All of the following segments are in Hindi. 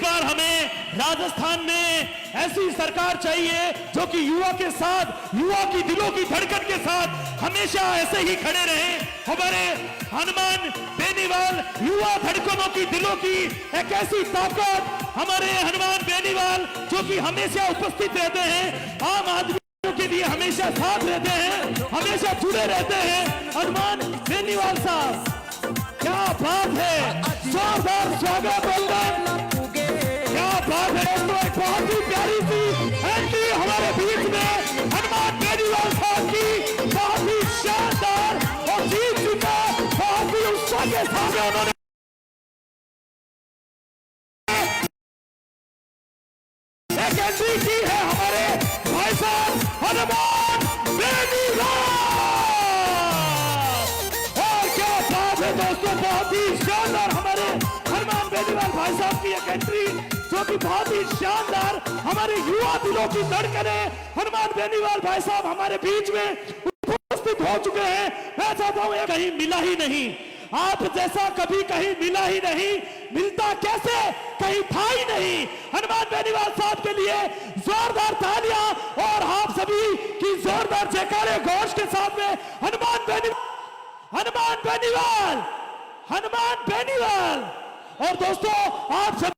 बार हमें राजस्थान में ऐसी सरकार चाहिए जो कि युवा के साथ, युवा की दिलों की धड़कन के साथ हमेशा ऐसे ही खड़े रहे। हमारे हनुमान बेनीवाल युवा धड़कनों की, दिलों की एक ऐसी ताकत, हमारे हनुमान बेनीवाल जो कि हमेशा उपस्थित रहते हैं, आम आदमी के लिए हमेशा साथ रहते हैं, हमेशा जुड़े रहते हैं। हनुमान बेनीवाल साहब, क्या बात है, जोरदार स्वागत वंदन, क्या बात है। तो एक बहुत ही प्यारी सी एंट्री हमारे बीच में हनुमान बेनीवाल साहब की, बहुत ही शानदार और जीत चुका, बहुत ही उत्साह के साथ उन्होंने एक एंट्री की है हमारे भाई साहब हनुमान बेनीवाल। और क्या बात है दोस्तों, बहुत ही शानदार हमारे हनुमान बेनीवाल भाई साहब की एक एंट्री जो कि बहुत ही शानदार, हमारे युवा दिलों की धड़कन है। हनुमान बेनीवाल भाई साहब हमारे बीच में उपस्थित हो चुके हैं। मैं चाहता हूं ये कहीं मिला ही नहीं, आप जैसा कभी कहीं मिला ही नहीं, मिलता कैसे, कहीं था ही नहीं। हनुमान बेनीवाल साहब के लिए जोरदार तालियां और आप सभी की जोरदार जयकारे घोष के साथ में हनुमान बेनीवाल, हनुमान बेनीवाल, हनुमान बेनीवाल। और दोस्तों आप सभी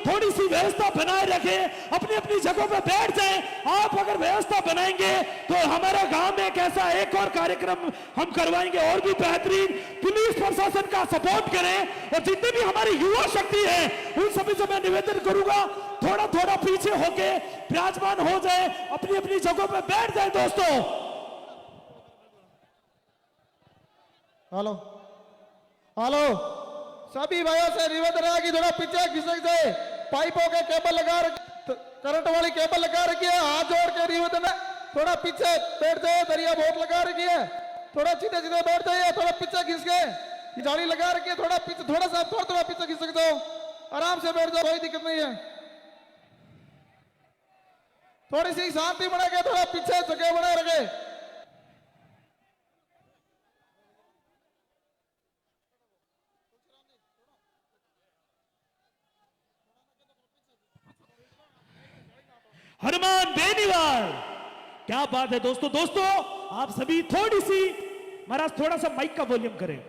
थोड़ी सी व्यवस्था बनाए रखें, अपनी अपनी जगहों पर बैठ जाएं। आप अगर व्यवस्था बनाएंगे तो हमारे गांव में एक ऐसा एक और कार्यक्रम हम करवाएंगे और भी बेहतरीन। पुलिस प्रशासन का सपोर्ट करें और जितने भी हमारी युवा शक्ति है उन सभी से मैं निवेदन करूंगा थोड़ा थोड़ा पीछे होके विराजमान हो जाए, अपनी अपनी जगहों पर बैठ जाए। दोस्तों हेलो हेलो, सभी भाइयों से निवेदन है कि थोड़ा पीछे खिसक जाए। पाइपों के केबल लगा रखी, करंट वाली केबल लगा रखी है, हाथ जोड़ के निवेदन है थोड़ा पीछे बैठ जाए। दरिया बहुत लगा रखी है, थोड़ा सीधे सीधे बैठ जाइए, थोड़ा पीछे खिस के जाली लगा रखी है, थोड़ा पीछे, थोड़ा पीछे खिसक जाओ, आराम से बैठ जाओ, कोई दिक्कत नहीं है। थोड़ी सी शांति बना के थोड़ा पीछे जगह बना रखे। हनुमान बेनीवाल, क्या बात है दोस्तों। दोस्तों आप सभी थोड़ी सी, महाराज थोड़ा सा माइक का वॉल्यूम करें।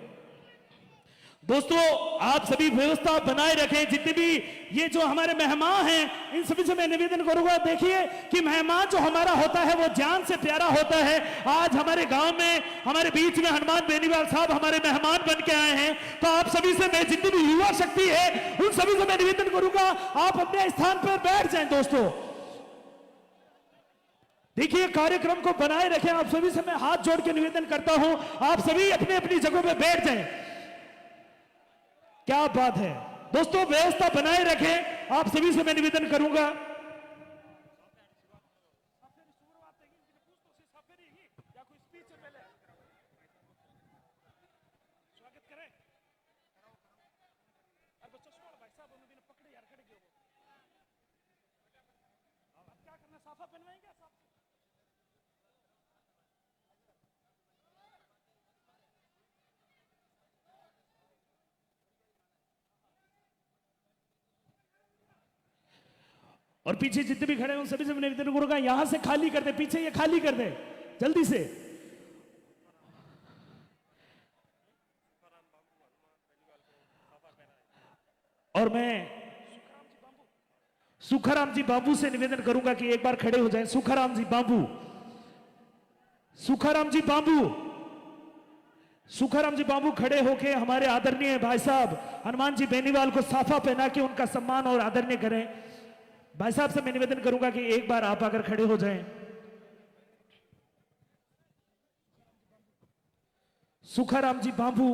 दोस्तों आप सभी व्यवस्था बनाए रखें। जितने भी ये जो हमारे मेहमान हैं इन सभी से मैं निवेदन करूंगा, देखिए कि मेहमान जो हमारा होता है वो जान से प्यारा होता है। आज हमारे गांव में हमारे बीच में हनुमान बेनीवाल साहब हमारे मेहमान बन के आए हैं, तो आप सभी से मैं, जितनी भी युवा शक्ति है उन सभी से मैं निवेदन करूंगा आप अपने स्थान पर बैठ जाए। दोस्तों देखिए कार्यक्रम को बनाए रखें, आप सभी से मैं हाथ जोड़ के निवेदन करता हूं, आप सभी अपनी अपनी जगहों पे बैठ जाएं। क्या बात है दोस्तों, व्यवस्था बनाए रखें, आप सभी से मैं निवेदन करूंगा। और पीछे जितने भी खड़े हैं उन सभी से निवेदन करूंगा यहां से खाली कर दे, पीछे ये खाली कर दे जल्दी से। और मैं सुखाराम जी बाबू से निवेदन करूंगा कि एक बार खड़े हो जाएं। सुखाराम जी बाबू, सुखाराम जी बाबू, सुखाराम जी बाबू खड़े होके हमारे आदरणीय भाई साहब हनुमान जी बेनीवाल को साफा पहना के उनका सम्मान और आदरणीय करें। भाई साहब से मैं निवेदन करूंगा कि एक बार आप अगर खड़े हो जाएं। सुखाराम जी बाबू,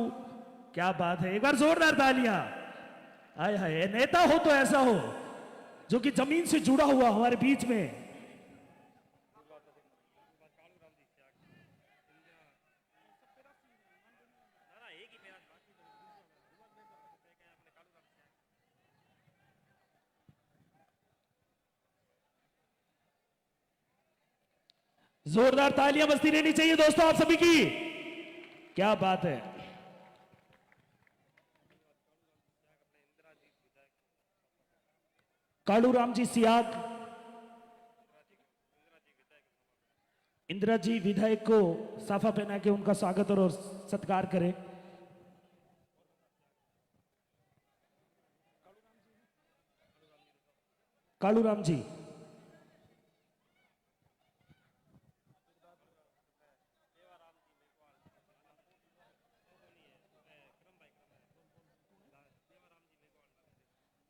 क्या बात है, एक बार जोरदार तालियां। आए हाय, नेता हो तो ऐसा हो जो कि जमीन से जुड़ा हुआ हमारे बीच में। जोरदार तालियां बजती रहनी चाहिए दोस्तों आप सभी की। क्या बात है। कालूराम जी सियाग, इंदिरा जी विधायक को साफा पहना के उनका स्वागत और सत्कार करें। कालूराम जी,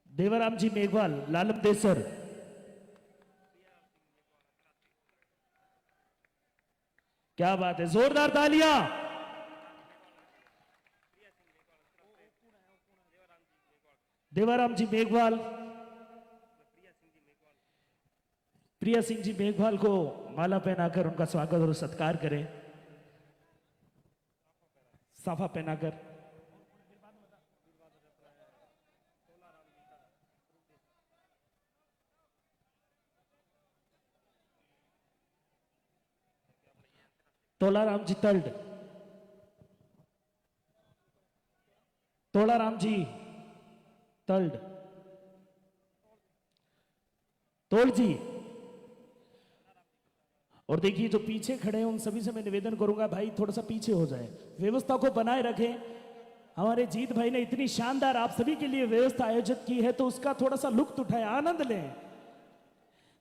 देवाराम जी मेघवाल, लालम देसर, क्या बात है, जोरदार तालियां। देवाराम जी मेघवाल, प्रिया सिंह जी मेघवाल को माला पहनाकर उनका स्वागत और सत्कार करें, साफा पहनाकर। तोलाराम जी तल्ड, तोलाराम जी तल्ड, तोल जी। और देखिए जो पीछे खड़े हैं उन सभी से मैं निवेदन करूंगा भाई थोड़ा सा पीछे हो जाए, व्यवस्था को बनाए रखें। हमारे जीत भाई ने इतनी शानदार आप सभी के लिए व्यवस्था आयोजित की है तो उसका थोड़ा सा लुत्फ उठाएं, आनंद लें।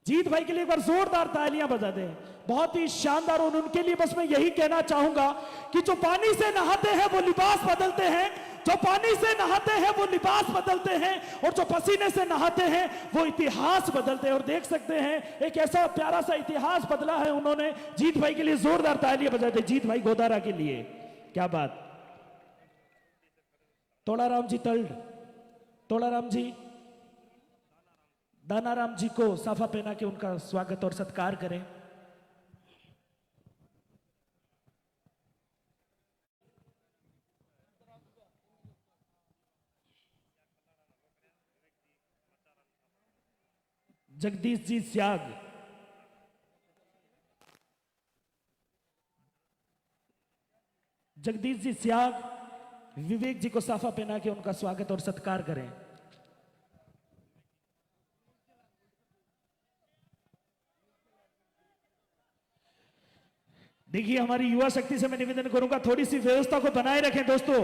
जीत भाई के लिए एक बार जोरदार तालियां बजा दें, बहुत ही शानदार। और उनके लिए बस मैं यही कहना चाहूंगा कि जो पानी से नहाते हैं वो लिबास बदलते हैं, जो पानी से नहाते हैं वो लिबास बदलते हैं, और जो पसीने से नहाते हैं वो इतिहास बदलते हैं। और देख सकते हैं एक ऐसा प्यारा सा इतिहास बदला है उन्होंने। जीत भाई के लिए जोरदार तालियां बजाते, जीत भाई गोदारा के लिए, क्या बात। तोलाराम जी तल्ड, तोलाराम जी, दानाराम जी को साफा पहना के उनका स्वागत और सत्कार करें। जगदीश जी स्याग, जगदीश जी स्याग, विवेक जी को साफा पहना के उनका स्वागत और सत्कार करें। देखिए हमारी युवा शक्ति से मैं निवेदन करूंगा थोड़ी सी व्यवस्था को बनाए रखें दोस्तों।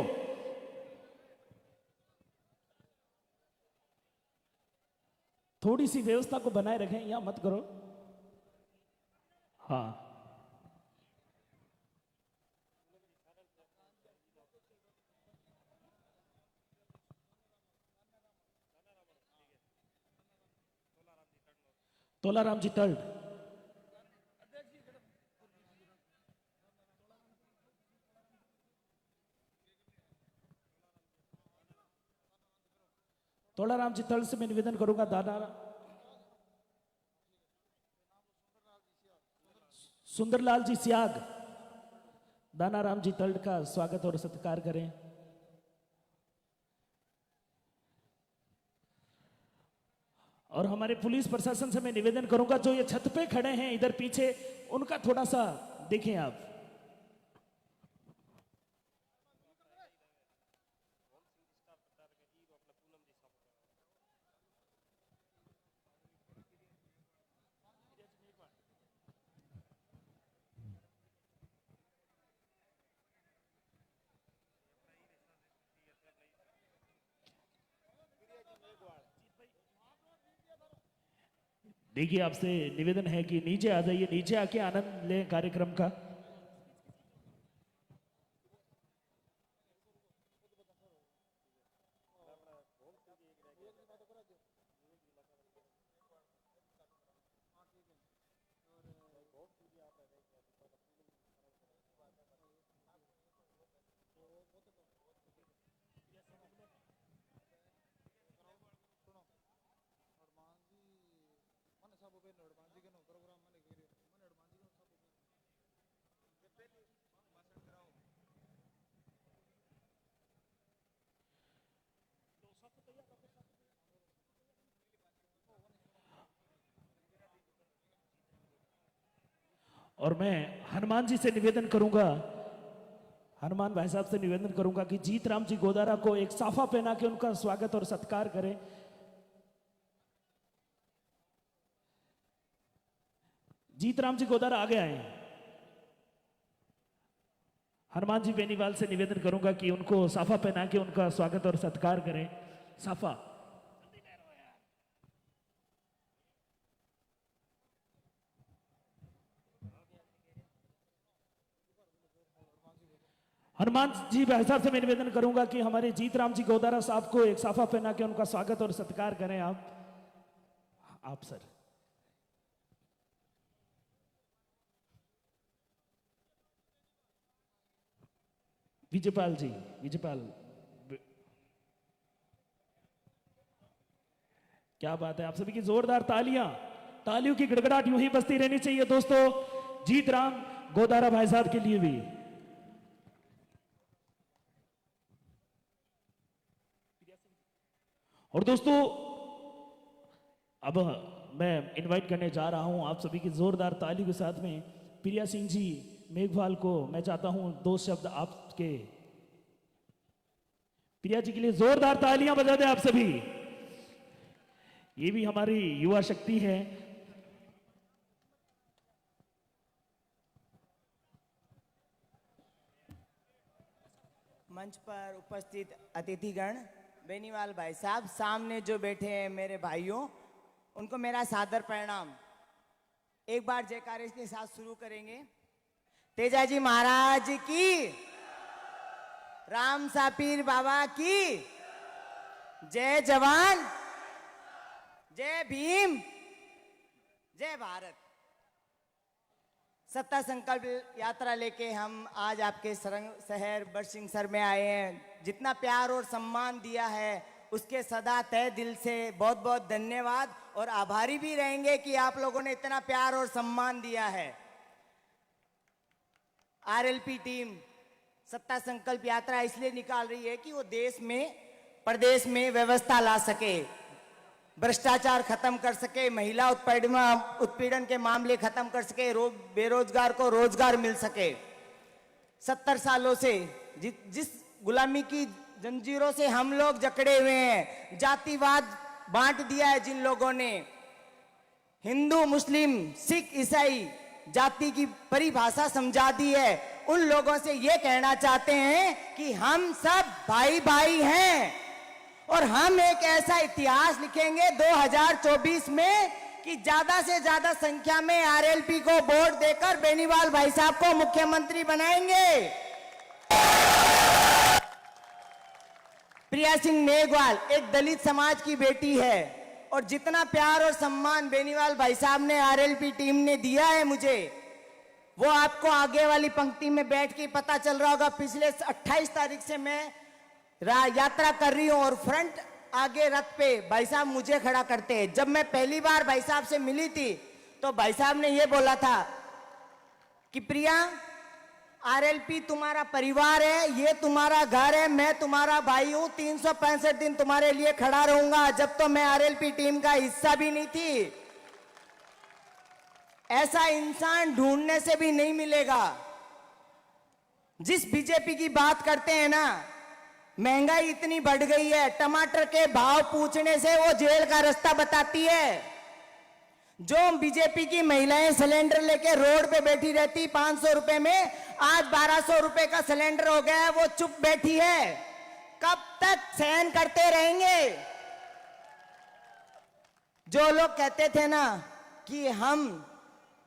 थोड़ी सी व्यवस्था को बनाए रखें, यहां मत करो। हाँ, तोलाराम जी तल्ड, तोलाराम जी तल्ड से मैं निवेदन करूंगा दादा सुंदरलाल जी सियाग, दानाराम जी तल्ड का स्वागत और सत्कार करें। और हमारे पुलिस प्रशासन से मैं निवेदन करूंगा जो ये छत पे खड़े हैं इधर पीछे, उनका थोड़ा सा देखें आप। देखिए आपसे निवेदन है कि नीचे आ जाइए, नीचे आके आनंद लें कार्यक्रम का। और मैं हनुमान जी से निवेदन करूंगा, हनुमान भाई साहब से निवेदन करूंगा कि जीत राम जी गोदारा को एक साफा पहना के उनका स्वागत और सत्कार करें। जीतराम जी गोदारा आगे आए। हनुमान जी बेनीवाल से निवेदन करूंगा कि उनको साफा पहना के उनका स्वागत और सत्कार करें। साफा। हनुमान जी भाई साहब से मैं निवेदन करूंगा कि हमारे जीतराम जी गोदारा साहब को एक साफा पहना के उनका स्वागत और सत्कार करें। आप सर। विजयपाल जी, विजयपाल, क्या बात है। आप सभी की जोरदार तालियां, तालियों की गड़गड़ाहट यूं ही बजती रहनी चाहिए दोस्तों, जीतराम गोदारा भाई साहब के लिए भी। और दोस्तों अब मैं इनवाइट करने जा रहा हूं आप सभी की जोरदार तालियों के साथ में प्रिया सिंह जी मेघवाल को मैं चाहता हूं दो शब्द आपके। प्रिया जी के लिए जोरदार तालियां बजा दें आप सभी। ये भी हमारी युवा शक्ति है। मंच पर उपस्थित अतिथिगण, बेनीवाल भाई साहब, सामने जो बैठे हैं मेरे भाइयों, उनको मेरा सादर प्रणाम। एक बार जयकारे के साथ शुरू करेंगे। तेजाजी महाराज की, राम सापीर बाबा की, जय जवान, जय भीम, जय भारत। सत्ता संकल्प यात्रा लेके हम आज आपके शहर बरसिंहसर में आए हैं। जितना प्यार और सम्मान दिया है उसके सदा तहे दिल से बहुत बहुत धन्यवाद, और आभारी भी रहेंगे कि आप लोगों ने इतना प्यार और सम्मान दिया है। आरएलपी टीम सत्ता संकल्प यात्रा इसलिए निकाल रही है कि वो देश में, प्रदेश में व्यवस्था ला सके, भ्रष्टाचार खत्म कर सके, महिला उत्पीड़न के मामले खत्म कर सके, बेरोजगार को रोजगार मिल सके। 70 सालों से जिस गुलामी की जंजीरों से हम लोग जकड़े हुए हैं, जातिवाद बांट दिया है जिन लोगों ने, हिंदू मुस्लिम सिख ईसाई जाति की परिभाषा समझा दी है, उन लोगों से ये कहना चाहते हैं कि हम सब भाई भाई हैं, और हम एक ऐसा इतिहास लिखेंगे 2024 में कि ज्यादा से ज्यादा संख्या में आरएलपी को वोट देकर बेनीवाल भाई साहब को मुख्यमंत्री बनाएंगे। प्रिया सिंह मेघवाल एक दलित समाज की बेटी है, और जितना प्यार और सम्मान बेनीवाल भाई साहब ने, आरएलपी टीम ने दिया है मुझे, वो आपको आगे वाली पंक्ति में बैठ के पता चल रहा होगा। पिछले 28 तारीख से मैं यात्रा कर रही हूं, और फ्रंट आगे रथ पे भाई साहब मुझे खड़ा करते हैं। जब मैं पहली बार भाई साहब से मिली थी तो भाई साहब ने ये बोला था कि प्रिया, आरएलपी तुम्हारा परिवार है, ये तुम्हारा घर है, मैं तुम्हारा भाई हूं, 365 दिन तुम्हारे लिए खड़ा रहूंगा। जब तो मैं आरएलपी टीम का हिस्सा भी नहीं थी। ऐसा इंसान ढूंढने से भी नहीं मिलेगा। जिस बीजेपी की बात करते हैं ना, महंगाई इतनी बढ़ गई है, टमाटर के भाव पूछने से वो जेल का रास्ता बताती है। जो बीजेपी की महिलाएं सिलेंडर लेके रोड पे बैठी रहती 500 रुपए में, आज 1200 रुपए का सिलेंडर हो गया है, वो चुप बैठी है। कब तक सहन करते रहेंगे? जो लोग कहते थे ना कि हम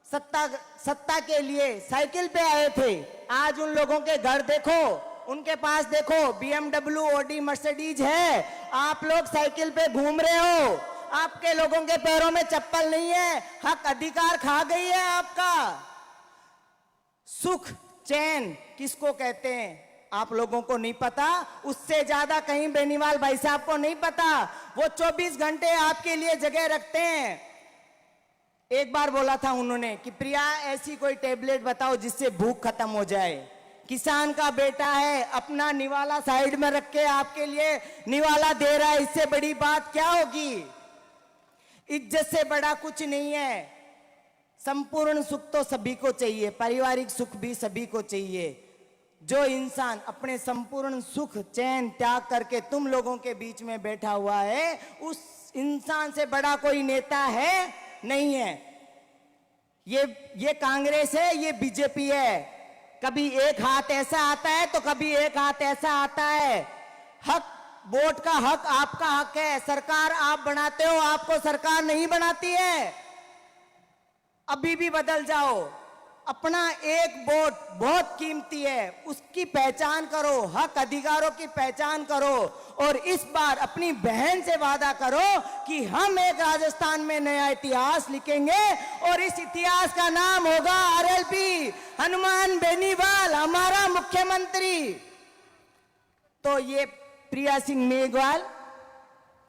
सत्ता के लिए साइकिल पे आए थे, आज उन लोगों के घर देखो, उनके पास देखो, BMW, ऑडी, मर्सिडीज है। आप लोग साइकिल पे घूम रहे हो, आपके लोगों के पैरों में चप्पल नहीं है। हक अधिकार खा गई है आपका। सुख चैन किसको कहते हैं आप लोगों को नहीं पता, उससे ज्यादा कहीं बेनीवाल भाई साहब को नहीं पता। वो 24 घंटे आपके लिए जगह रखते हैं। एक बार बोला था उन्होंने कि प्रिया, ऐसी कोई टेबलेट बताओ जिससे भूख खत्म हो जाए। किसान का बेटा है, अपना निवाला साइड में रख के आपके लिए निवाला दे रहा है, इससे बड़ी बात क्या होगी? इज्जत से बड़ा कुछ नहीं है। संपूर्ण सुख तो सभी को चाहिए, पारिवारिक सुख भी सभी को चाहिए। जो इंसान अपने संपूर्ण सुख चैन त्याग करके तुम लोगों के बीच में बैठा हुआ है, उस इंसान से बड़ा कोई नेता है नहीं है। ये कांग्रेस है, ये बीजेपी है। कभी एक हाथ ऐसा आता है तो कभी एक हाथ ऐसा आता है। हक, वोट का हक आपका हक है। सरकार आप बनाते हो, आपको सरकार नहीं बनाती है। अभी भी बदल जाओ। अपना एक वोट बहुत कीमती है, उसकी पहचान करो, हक अधिकारों की पहचान करो और इस बार अपनी बहन से वादा करो कि हम एक राजस्थान में नया इतिहास लिखेंगे और इस इतिहास का नाम होगा आरएलपी, हनुमान बेनीवाल हमारा मुख्यमंत्री। तो ये प्रिया सिंह मेघवाल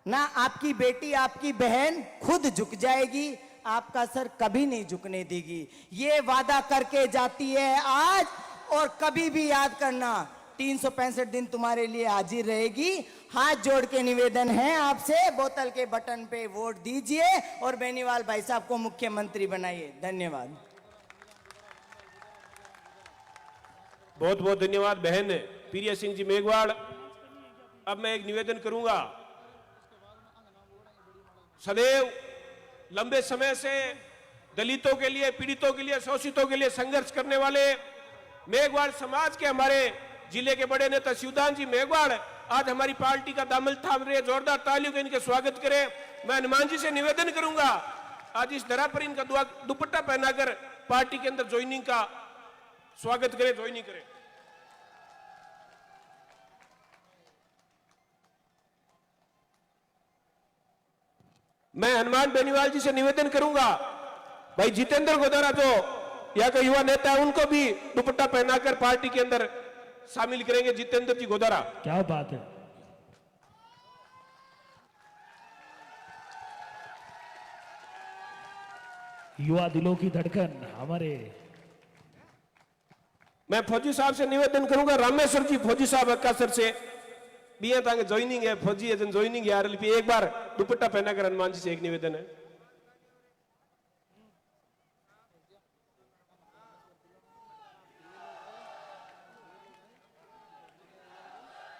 ना, आपकी बेटी आपकी बहन खुद झुक जाएगी, आपका सर कभी नहीं झुकने देगी। ये वादा करके जाती है आज, और कभी भी याद करना 365 दिन तुम्हारे लिए हाजिर रहेगी। हाथ जोड़ के निवेदन है आपसे, बोतल के बटन पे वोट दीजिए और बेनीवाल भाई साहब को मुख्यमंत्री बनाइए। धन्यवाद। बहुत बहुत धन्यवाद बहन प्रिया सिंह जी मेघवाल। अब मैं एक निवेदन करूंगा। सदैव लंबे समय से दलितों के लिए, पीड़ितों के लिए, शोषितों के लिए संघर्ष करने वाले मेघवाल समाज के हमारे जिले के बड़े नेता शिवदान जी मेघवाल आज हमारी पार्टी का दामन थाम रहे। जोरदार तालियों के इनके स्वागत करें। मैं हनुमान जी से निवेदन करूंगा आज इस धरा पर इनका दुपट्टा पहनाकर पार्टी के अंदर ज्वाइनिंग का स्वागत करें, ज्वाइनिंग करें। मैं हनुमान बेनीवाल जी से निवेदन करूंगा भाई जितेंद्र गोदारा जो यहाँ का युवा नेता है उनको भी दुपट्टा पहनाकर पार्टी के अंदर शामिल करेंगे। जितेंद्र जी गोदारा, क्या बात है। युवा दिलों की धड़कन हमारे। मैं फौजी साहब से निवेदन करूंगा, रामेश्वर जी फौजी साहब अक्का सर से भी ज्वाइनिंग है, फौजी एजेंट ज्वाइनिंग है आरएलपी। एक बार दुपट्टा पहनाकर हनुमान जी से एक निवेदन है।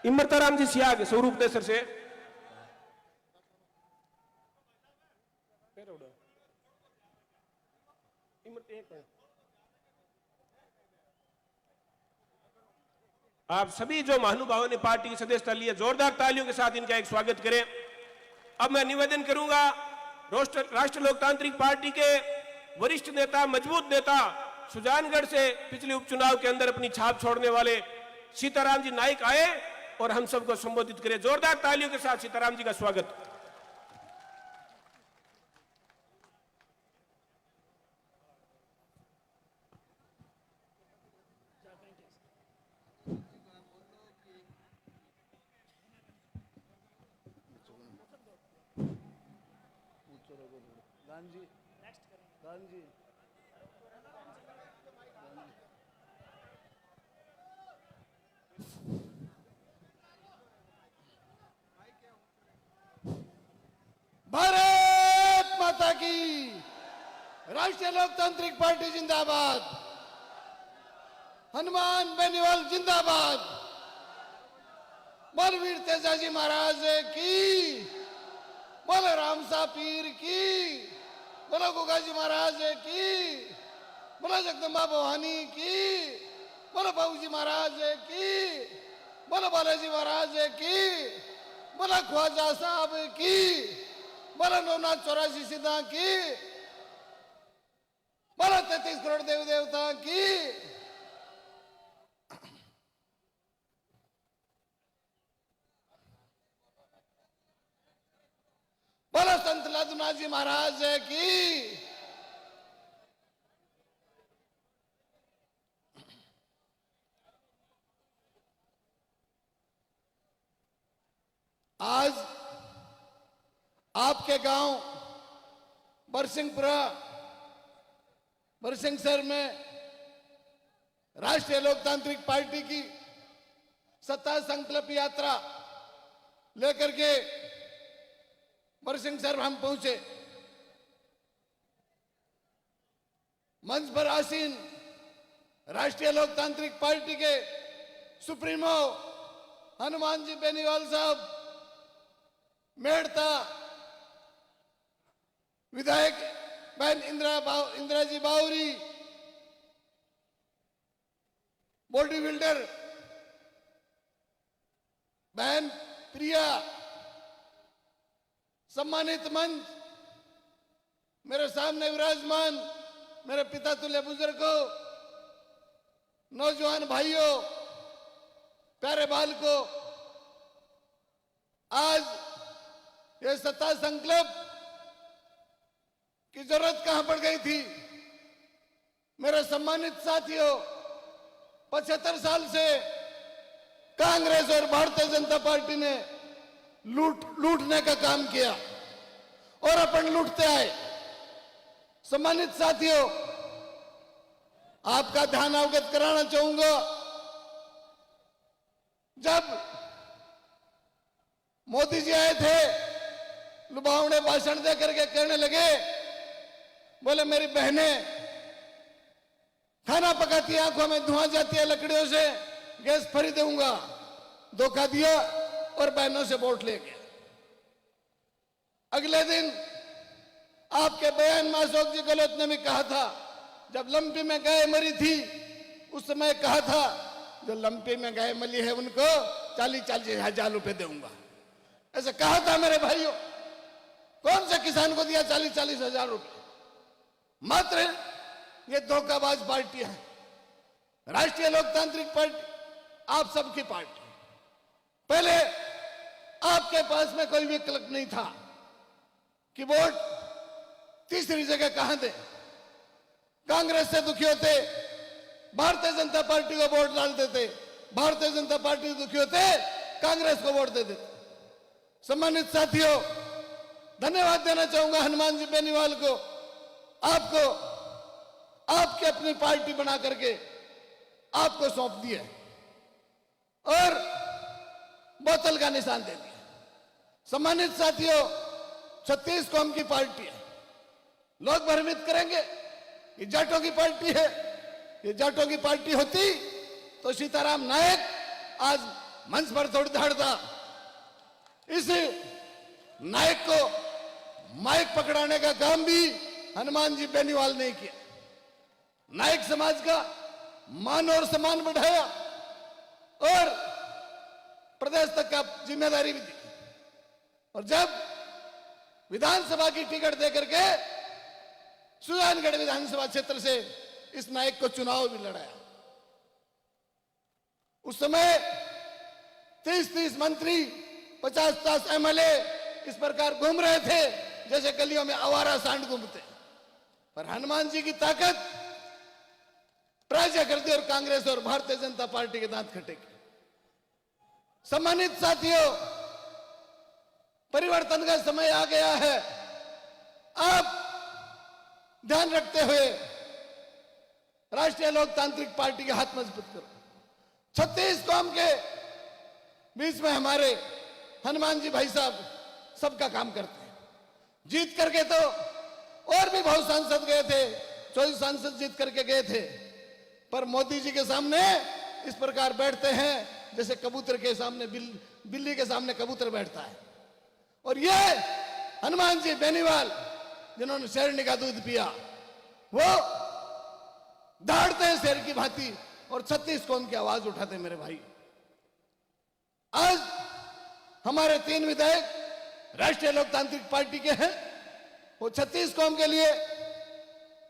इमरताराम जी सियाग स्वरूप देसर से। आप सभी जो महानुभावों ने पार्टी की सदस्यता ली है, जोरदार तालियों के साथ इनका एक स्वागत करें। अब मैं निवेदन करूंगा राष्ट्र लोकतांत्रिक पार्टी के वरिष्ठ नेता, मजबूत नेता, सुजानगढ़ से पिछले उपचुनाव के अंदर अपनी छाप छोड़ने वाले सीताराम जी नाइक आए और हम सबको संबोधित करें। जोरदार तालियों के साथ सीताराम जी का स्वागत। भारत माता की, राष्ट्रीय लोकतांत्रिक पार्टी जिंदाबाद, हनुमान बेनीवाल जिंदाबाद, बलवीर तेजाजी महाराज की, बोले रामसा पीर की, बोलो गुगाजी महाराज की, बोलो जगदम्बा भवानी की, बोलो बाबूजी महाराज की, बोलो बालाजी महाराज की, बोलो ख्वाजा साहब की, बोलो 984 सिद्धा की, बोलो 33 करोड़ देवी देवता की। बोलो संत लदुनाथ जी महाराज की। आज आपके गांव बरसिंहपुरा, बरसिंहसर में राष्ट्रीय लोकतांत्रिक पार्टी की सत्ता संकल्प यात्रा लेकर के बरसिंहसर हम पहुंचे। मंच पर आसीन राष्ट्रीय लोकतांत्रिक पार्टी के सुप्रीमो हनुमान जी बेनीवाल साहब, मेड़ता विधायक बहन इंदिरा जी बावरी, बॉडी बिल्डर बहन प्रिया, सम्मानित मंच, मेरे सामने विराजमान मेरे पिता तुल्य बुजुर्गों, नौजवान भाइयों, प्यारे बालकों, आज ये सत्ता संकल्प की जरूरत कहां पड़ गई थी। मेरे सम्मानित साथियों, 75 साल से कांग्रेस और भारतीय जनता पार्टी ने लूटने का काम किया और अपन लूटते आए। सम्मानित साथियों, आपका ध्यान अवगत कराना चाहूंगा, जब मोदी जी आए थे, लुभावने भाषण दे करके कहने लगे, बोले मेरी बहनें खाना पकाती है, आंखों में धुआं जाती है लकड़ियों से, गैस फ्री दूंगा, धोखा दिया और बहनों से वोट ले गया। अगले दिन आपके बयान में अशोक जी गहलोत ने भी कहा था, जब लंपी में गाय मरी थी उस समय कहा था, जो लंपी में गाय मरी है उनको 40-40 हजार रुपए दूंगा, ऐसे कहा था मेरे भाइयों। कौन से किसान को दिया 40-40 हजार रुपए? मात्र ये धोखाबाज पार्टी है। राष्ट्रीय लोकतांत्रिक पार्टी आप सबकी पार्टी। पहले आपके पास में कोई विकल्प नहीं था कि वोट तीसरी जगह कहां दे। कांग्रेस से दुखी होते, भारतीय जनता पार्टी को वोट डाल देते, भारतीय जनता पार्टी से दुखी होते, कांग्रेस को वोट दे देते। सम्मानित साथियों, धन्यवाद देना चाहूंगा हनुमान जी बेनीवाल को, आपको आपकी अपनी पार्टी बना करके आपको सौंप दिया और बोतल का निशान दे दिया। सम्मानित साथियों, 36 कौम की पार्टी है। लोग भ्रमित करेंगे ये जाटों की पार्टी है। ये जाटों की पार्टी होती तो सीताराम नायक आज मंच पर थोड़ी दौड़ता। इस नायक को माइक पकड़ाने का काम भी हनुमान जी बेनीवाल ने किया। नायक समाज का मान और सम्मान बढ़ाया और प्रदेश तक का जिम्मेदारी भी दी। और जब विधानसभा की टिकट देकर के सुजानगढ़ विधानसभा क्षेत्र से इस नायक को चुनाव भी लड़ाया, उस समय 30-30 मंत्री, 50-50 एमएलए इस प्रकार घूम रहे थे जैसे गलियों में आवारा सांड घूमते। पर हनुमान जी की ताकत पराजय कर दी और कांग्रेस और भारतीय जनता पार्टी के दांत खटे। सम्मानित साथियों, परिवर्तन का समय आ गया है। आप ध्यान रखते हुए राष्ट्रीय लोकतांत्रिक पार्टी के हाथ मजबूत करो। 36 कौम के बीच में हमारे हनुमान जी भाई साहब सबका काम करते हैं। जीत करके तो और भी बहुत सांसद गए थे, 24 सांसद जीत करके गए थे, पर मोदी जी के सामने इस प्रकार बैठते हैं जैसे कबूतर के सामने बिल्ली के सामने कबूतर बैठता है। और ये हनुमान जी बेनीवाल जिन्होंने शेरनी का दूध पिया, वो दौड़ते हैं शेर की भांति और 36 कौम की आवाज उठाते हैं। मेरे भाई, आज हमारे 3 विधायक राष्ट्रीय लोकतांत्रिक पार्टी के हैं, वो 36 कौम के लिए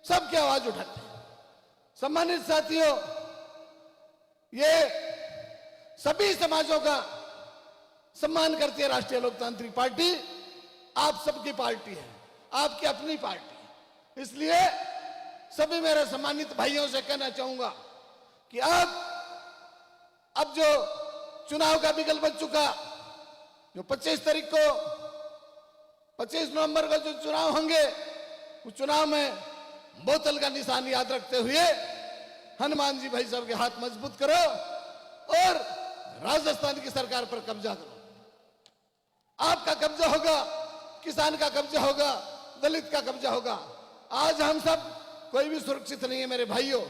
सबकी आवाज उठाते हैं। सम्मानित साथियों, ये सभी समाजों का सम्मान करती है राष्ट्रीय लोकतांत्रिक पार्टी। आप सबकी पार्टी है, आपकी अपनी पार्टी। इसलिए सभी मेरे सम्मानित भाइयों से कहना चाहूंगा कि अब जो चुनाव का विकल्प बच चुका, जो 25 तारीख को 25 नवंबर को जो चुनाव होंगे, उस चुनाव में बोतल का निशान याद रखते हुए हनुमान जी भाई साहब के हाथ मजबूत करो और राजस्थान की सरकार पर कब्जा करो। आपका कब्जा होगा, किसान का कब्जा होगा, दलित का कब्जा होगा। आज हम सब कोई भी सुरक्षित नहीं है मेरे भाइयों।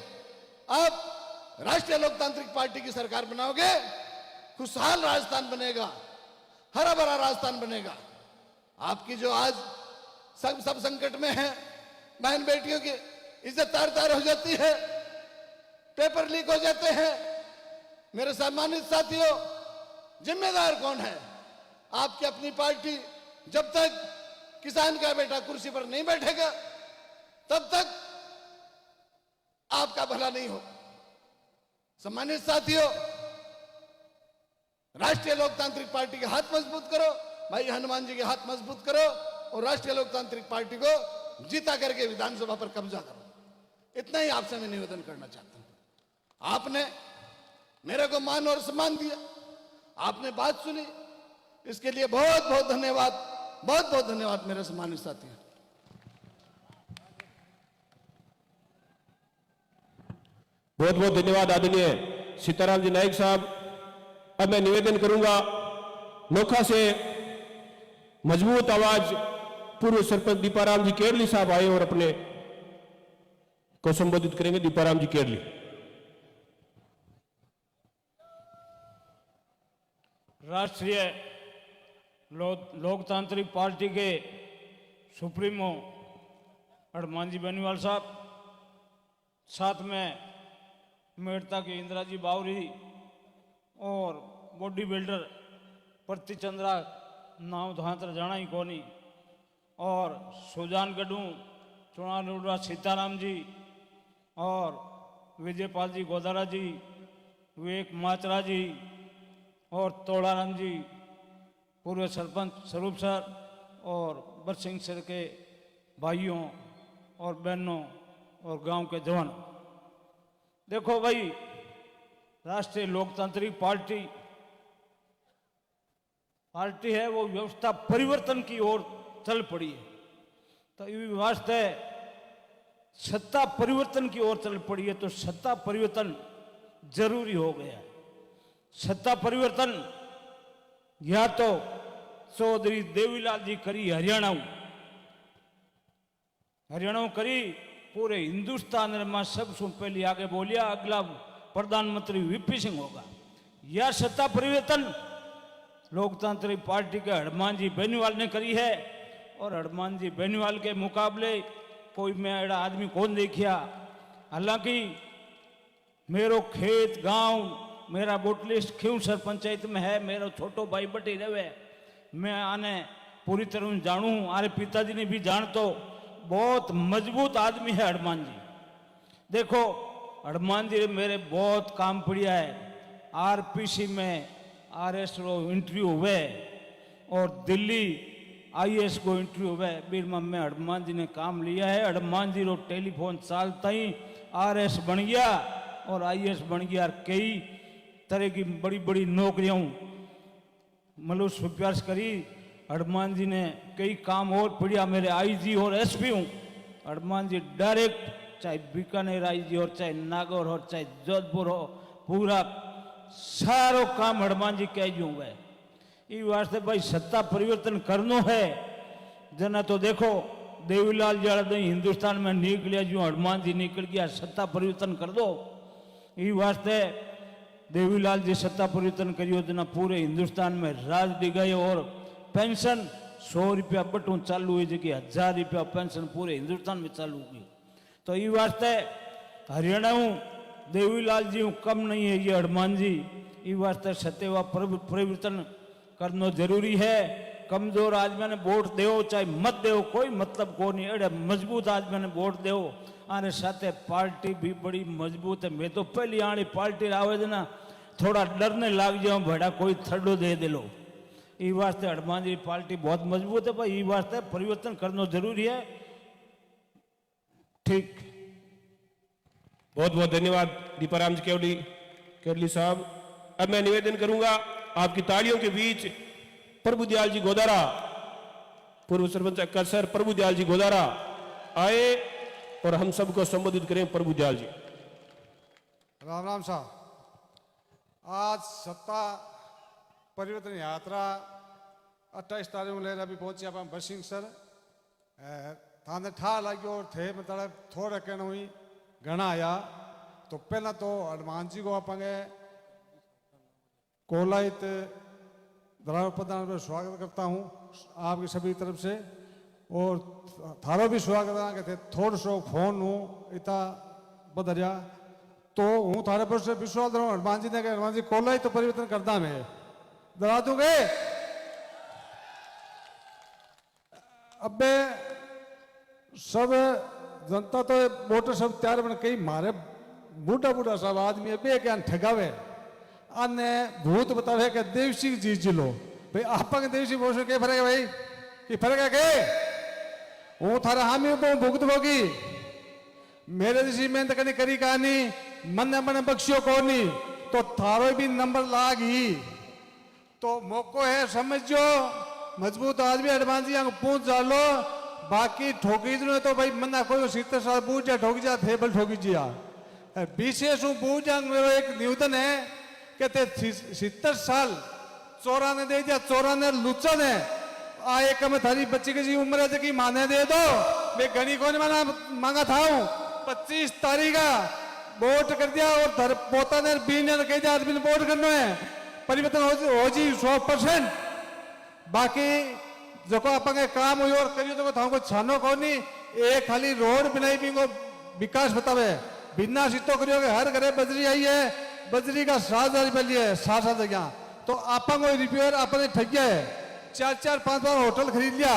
आप राष्ट्रीय लोकतांत्रिक पार्टी की सरकार बनाओगे, खुशहाल राजस्थान बनेगा, हरा भरा राजस्थान बनेगा। आपकी जो आज सब संकट में है, बहन बेटियों की इज्जत तार तार हो जाती है, पेपर लीक हो जाते हैं। मेरे सम्मानित साथियों, जिम्मेदार कौन है? आपकी अपनी पार्टी। जब तक किसान का बेटा कुर्सी पर नहीं बैठेगा तब तक आपका भला नहीं हो। सम्मानित साथियों, राष्ट्रीय लोकतांत्रिक पार्टी के हाथ मजबूत करो, भाई हनुमान जी के हाथ मजबूत करो और राष्ट्रीय लोकतांत्रिक पार्टी को जीता करके विधानसभा पर कब्जा करो। इतना ही आपसे मैं निवेदन करना चाहता हूं। आपने मेरे को मान और सम्मान दिया, आपने बात सुनी, इसके लिए बहुत बहुत धन्यवाद, बहुत बहुत धन्यवाद मेरे सम्मानित साथियों। बहुत बहुत धन्यवाद आदरणीय सीताराम जी नाइक साहब। अब मैं निवेदन करूंगा नोखा से मजबूत आवाज पूर्व सरपंच दीपाराम जी केरली साहब आए और अपने को संबोधित करेंगे। दीपाराम जी केरली। राष्ट्रीय लोकतांत्रिक पार्टी के सुप्रीमो हनुमान जी बेनीवाल साहब, साथ में मेड़ता के इंदिरा जी बावरी और बॉडी बिल्डर प्रति चंद्रा नाम धांतर जाना ही कोनी, और सुजान गढ़ू चुनालुड़ा सीताराम जी और विजयपाल जी गोदारा जी, विवेक माचरा जी और तोड़ाराम जी, पूर्व सरपंच स्वरूप सर और बरसिंह सर के भाइयों और बहनों और गांव के जवान। देखो भाई, राष्ट्रीय लोकतांत्रिक पार्टी है वो व्यवस्था परिवर्तन की ओर चल पड़ी है। तो ये वास्ते सत्ता परिवर्तन की ओर चल पड़ी है, तो सत्ता परिवर्तन जरूरी हो गया। सत्ता परिवर्तन या तो चौधरी देवीलाल जी करी हरियाणा करी, पूरे हिंदुस्तान में सबसे पहले आगे बोलिया अगला प्रधानमंत्री वीपी सिंह होगा। यह सत्ता परिवर्तन लोकतांत्रिक पार्टी के हनुमान जी बेनीवाल ने करी है, और हनुमान जी बेनीवाल के मुकाबले कोई मैं एड़ा आदमी कौन देखिया। हालांकि मेरो खेत गांव मेरा वोट लिस्ट क्यों सर पंचायत में है, मेरा छोटो भाई बटी रहे, मैं आने पूरी तरह जानू, आरे पिताजी ने भी जान, तो बहुत मजबूत आदमी है हनुमान जी। देखो हनुमान जी मेरे बहुत काम पड़िया है। आरपीसी में आरएस रो इंटरव्यू हुए और दिल्ली आईएएस को इंटरव्यू हुए, बीरमा में हनुमान जी ने काम लिया है। हनुमान जी रो टेलीफोन चालता ही आरएस बन गया और आईएएस बन गया। कई तरह की बड़ी बड़ी नौकरियां मतलब स्वीकार करी। हनुमान जी ने कई काम और पढ़िया। मेरे आईजी और एसपी हूँ, हनुमान जी डायरेक्ट चाहे बीकानेर आईजी और चाहे नागौर हो चाहे जोधपुर हो, पूरा सारो काम हनुमान जी कह जू गए। इस वास्ते भाई सत्ता परिवर्तन करनो है जना। तो देखो देवीलाल जी हिंदुस्तान में निकलिया जो हनुमान जी निकल गया, सत्ता परिवर्तन कर दो। इस वास्ते देवीलाल जी सत्ता परिवर्तन करियो जना पूरे हिंदुस्तान में राज दिगाए और पेंशन 100 रुपया बटू चालू हुई जगह 1000 रुपया पेंशन पूरे हिंदुस्तान में चालू हुई। तो ये वास्ते हरियाणा देवीलाल जी कम नहीं है ये हनुमान जी। ये वास्ते सत्य परिवर्तन करना जरूरी है। कमजोर आदमी ने वोट दो चाहे मत दो, कोई मतलब को नहीं। एडे मजबूत आदमी ने वोट दो। आने साथे पार्टी भी बड़ी मजबूत है। मैं तो पहली आनी पार्टी आवे ना थोड़ा डरने लग जाओ, बड़ा कोई थड्डो दे दे लो। ये वास्ते हनुमान जी पार्टी बहुत मजबूत है भाई। ये वास्ते परिवर्तन करना जरूरी है। ठीक, बहुत बहुत धन्यवाद दीपाराम जी केवली साहब। अब मैं निवेदन करूंगा आपकी तालियों के बीच प्रभु दयाल जी गोदारा, पूर्व सरपंच कसर प्रभु दयाल जी गोदारा आए और हम सबको संबोधित करें। प्रभु दयाल जी। राम राम साहब, आज सत्ता परिवर्तन यात्रा 28 तारीख लेकर अभी पहुंचे आप बरसिंह सर थाने ठा लगे और थे मतलब थोड़ा कहना हुई घना आया। तो पहला तो हनुमान जी को अपने कोलाइत द्रावण प्रधान में स्वागत करता हूं आपकी सभी तरफ से। और थारो भी स्वागत है थे थोड़ा सो फोन हूँ इतना बदरिया तो हूँ थारे पर से विश्वास रहा हनुमान जी ने कहा हनुमान जी कोला ही तो परिवर्तन करता मैं डरा दूंगे अब सब जनता तो वोटर सब तैयार बन कई मारे बूढ़ा बूढ़ा सब आदमी अबे क्या ठगावे आने भूत बतावे कि देवसी जी जिलो भाई आपा के देवसी बोल के फर्क है भाई कि फर्क है के वो थारा हामी को भुगत होगी मेरे जैसी मेहनत करनी करी कहानी मन मन बख्शियो कोनी तो थारो भी नंबर लाग ही तो मौको है समझो मजबूत आदमी हनुमान जी पूछ डालो बाकी ठोकी तो भाई मना कोई 70 साल पूछ जा ठोकी जा थेबल ठोकी जिया विशेष पूछ मेरा एक निवेदन है कहते 70 साल चौराने दे दिया चौराने लुचा ने आए कम थारी बच्ची की जी उम्र है कि माने दे दो मैं गणी को मांगा था 25 तारीख का वोट कर दिया और धर पोता ने बीन कह दिया आदमी ने वोट करना है परिवर्तन हो जी 100% बाकी जो आप काम हुई और करियो तो था छानो को नहीं एक खाली रोड बनाई भी विकास बतावे बिना सीतो करियो के हर घरे बजरी आई है बजरी का 7,000 रुपया लिया है 7 जगह तो आप रिपेयर आपने ठगिया है 4-5 बार होटल खरीद लिया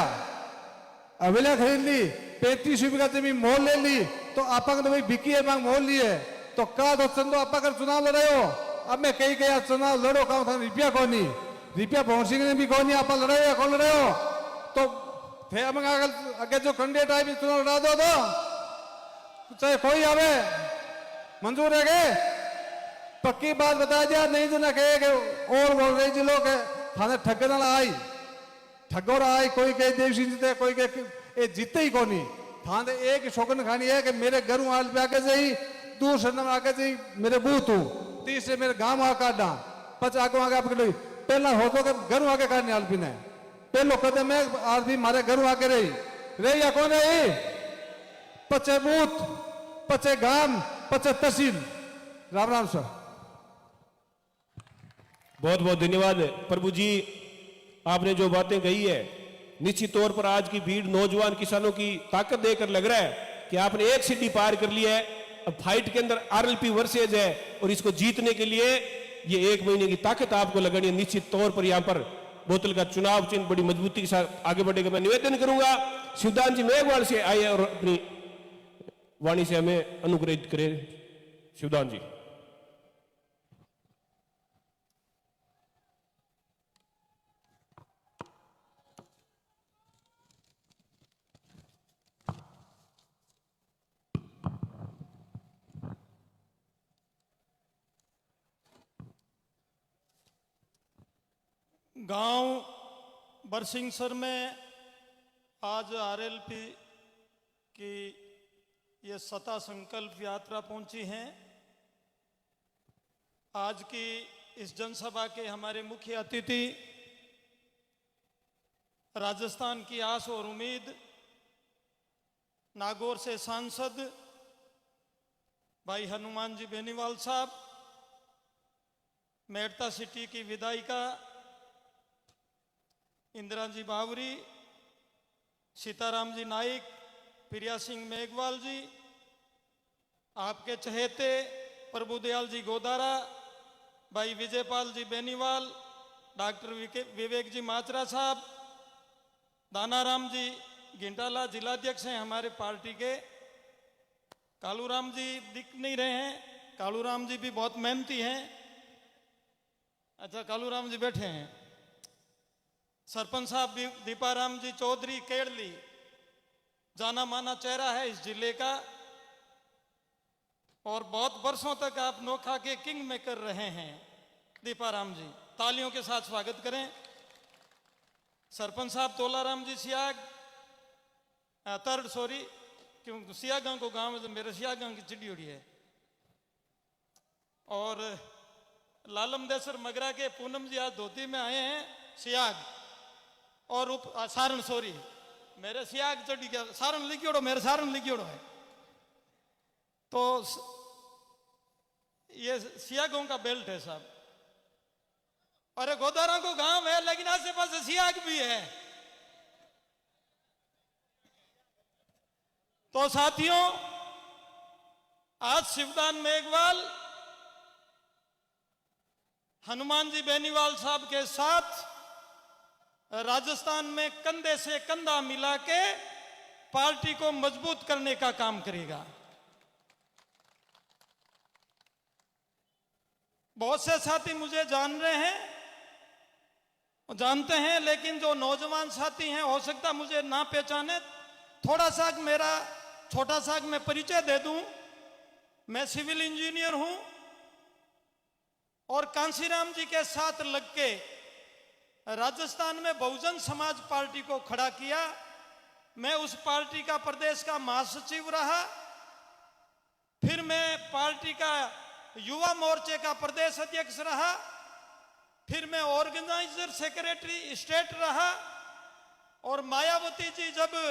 अवेला खरीद ली 35 रुपये का जमीन मोल ले ली तो आप तो भाई बिकी है मांग मोल ली है तो का तो चंदो आप अगर चुनाव लड़े हो अब मैं कही गया चुनाव लड़ो का रुपया कौन नहीं रुपया पहुंची ने भी कौन नहीं आप लड़े हो कौन लड़े हो तो थे आगे जो कैंडिडेट आए भी चुनाव लड़ा दो तो चाहे कोई आवे मंजूर है के पक्की बात बता दिया नहीं तो ना कहे और बोल रही जी लोग थाने ठगन आई ठगोर आई कोई कहे देव सिंह जीते कोई कहे ये जीते ही कोनी थाने एक शौकन खानी है कि मेरे घर आल पे आके से ही दूसरे नंबर आके से मेरे बूथ हूँ तीसरे मेरे गांव आ काटना पच आगे आगे आपके पहला हो तो घर आके काटने आलपी ने पहलो कदम है आदमी मारे घर आके रही या कौन है पचे बूथ पचे गांव पचे तहसील राम राम सर बहुत बहुत धन्यवाद प्रभु जी आपने जो बातें कही है निश्चित तौर पर आज की भीड़ नौजवान किसानों की ताकत देकर लग रहा है कि आपने एक सीढ़ी पार कर लिया है अब फाइट के अंदर आरएलपी वर्सेज है और इसको जीतने के लिए ये 1 महीने की ताकत आपको लगानी है निश्चित तौर पर यहां पर बोतल का चुनाव चिन्ह बड़ी मजबूती के साथ आगे बढ़ेगा मैं निवेदन करूंगा शिवदान जी मेघवाल से आए और अपनी वाणी से हमें अनुग्रहित करें शिवदान जी गांव बरसिंगसर में आज आरएलपी की ये सत्ता संकल्प यात्रा पहुंची है। आज की इस जनसभा के हमारे मुख्य अतिथि राजस्थान की आस और उम्मीद नागौर से सांसद भाई हनुमान जी बेनीवाल साहब, मेड़ता सिटी की विधायिका इंदिरा जी बावरी, सीताराम जी नाइक, प्रिया सिंह मेघवाल जी, आपके चहेते प्रभुदयाल जी गोदारा, भाई विजयपाल जी बेनीवाल, डॉक्टर विवेक जी माचरा साहब, दानाराम जी गिंटाला जिलाध्यक्ष हैं हमारे पार्टी के, कालूराम जी दिख नहीं रहे हैं, कालूराम जी भी बहुत मेहनती हैं। अच्छा, कालूराम जी बैठे हैं। सरपंच साहब दीपाराम जी चौधरी केड़ली, जाना माना चेहरा है इस जिले का और बहुत वर्षों तक आप नोखा के किंग मेकर रहे हैं। दीपाराम जी, तालियों के साथ स्वागत करें। सरपंच साहब तोलाराम जी सियाग क्यों सियागांव को गांव में मेरे सियागांव की चिड़ी उड़ी है। और लालम देसर मगरा के पूनम जी आज धोती में आए हैं सियाग और सारण सोरी मेरे सियाग चढ़ी गया सारण लिखियोड़ो मेरे सारण लिखियोड़ो है। तो ये सियागों का बेल्ट है साहब। अरे गोदारा को गांव है लेकिन आसे पास सियाग भी है। तो साथियों, आज शिवदान मेघवाल हनुमान जी बेनीवाल साहब के साथ राजस्थान में कंधे से कंधा मिला के पार्टी को मजबूत करने का काम करेगा। बहुत से साथी मुझे जान रहे हैं, जानते हैं, लेकिन जो नौजवान साथी हैं हो सकता मुझे ना पहचाने। थोड़ा सा मेरा छोटा सा मैं परिचय दे दूं। मैं सिविल इंजीनियर हूं और कांसीराम जी के साथ लग के राजस्थान में बहुजन समाज पार्टी को खड़ा किया। मैं उस पार्टी का प्रदेश का महासचिव रहा, फिर मैं पार्टी का युवा मोर्चे का प्रदेश अध्यक्ष रहा, फिर मैं ऑर्गेनाइजर सेक्रेटरी स्टेट रहा, और मायावती जी जब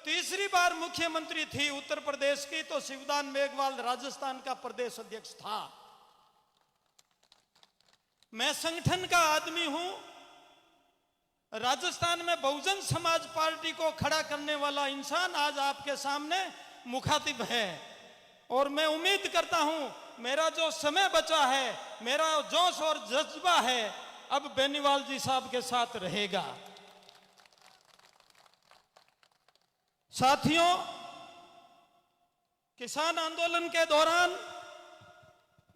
तीसरी बार मुख्यमंत्री थी उत्तर प्रदेश की तो शिवदान मेघवाल राजस्थान का प्रदेश अध्यक्ष था। मैं संगठन का आदमी हूं। राजस्थान में बहुजन समाज पार्टी को खड़ा करने वाला इंसान आज आपके सामने मुखातिब है, और मैं उम्मीद करता हूं मेरा जो समय बचा है, मेरा जोश और जज्बा है, अब बेनीवाल जी साहब के साथ रहेगा। साथियों, किसान आंदोलन के दौरान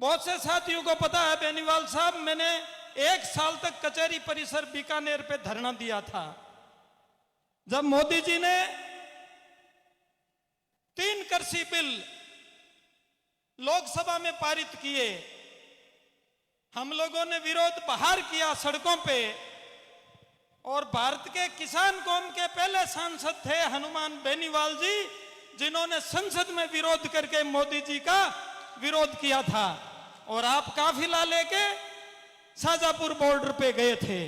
बहुत से साथियों को पता है, बेनीवाल साहब, मैंने 1 साल तक कचहरी परिसर बीकानेर पे धरना दिया था। जब मोदी जी ने 3 कृषि बिल लोकसभा में पारित किए, हम लोगों ने विरोध बाहर किया सड़कों पे, और भारत के किसान कौम के पहले सांसद थे हनुमान बेनीवाल जी, जिन्होंने संसद में विरोध करके मोदी जी का विरोध किया था, और आप काफिला लेके शाजापुर बॉर्डर पे गए थे।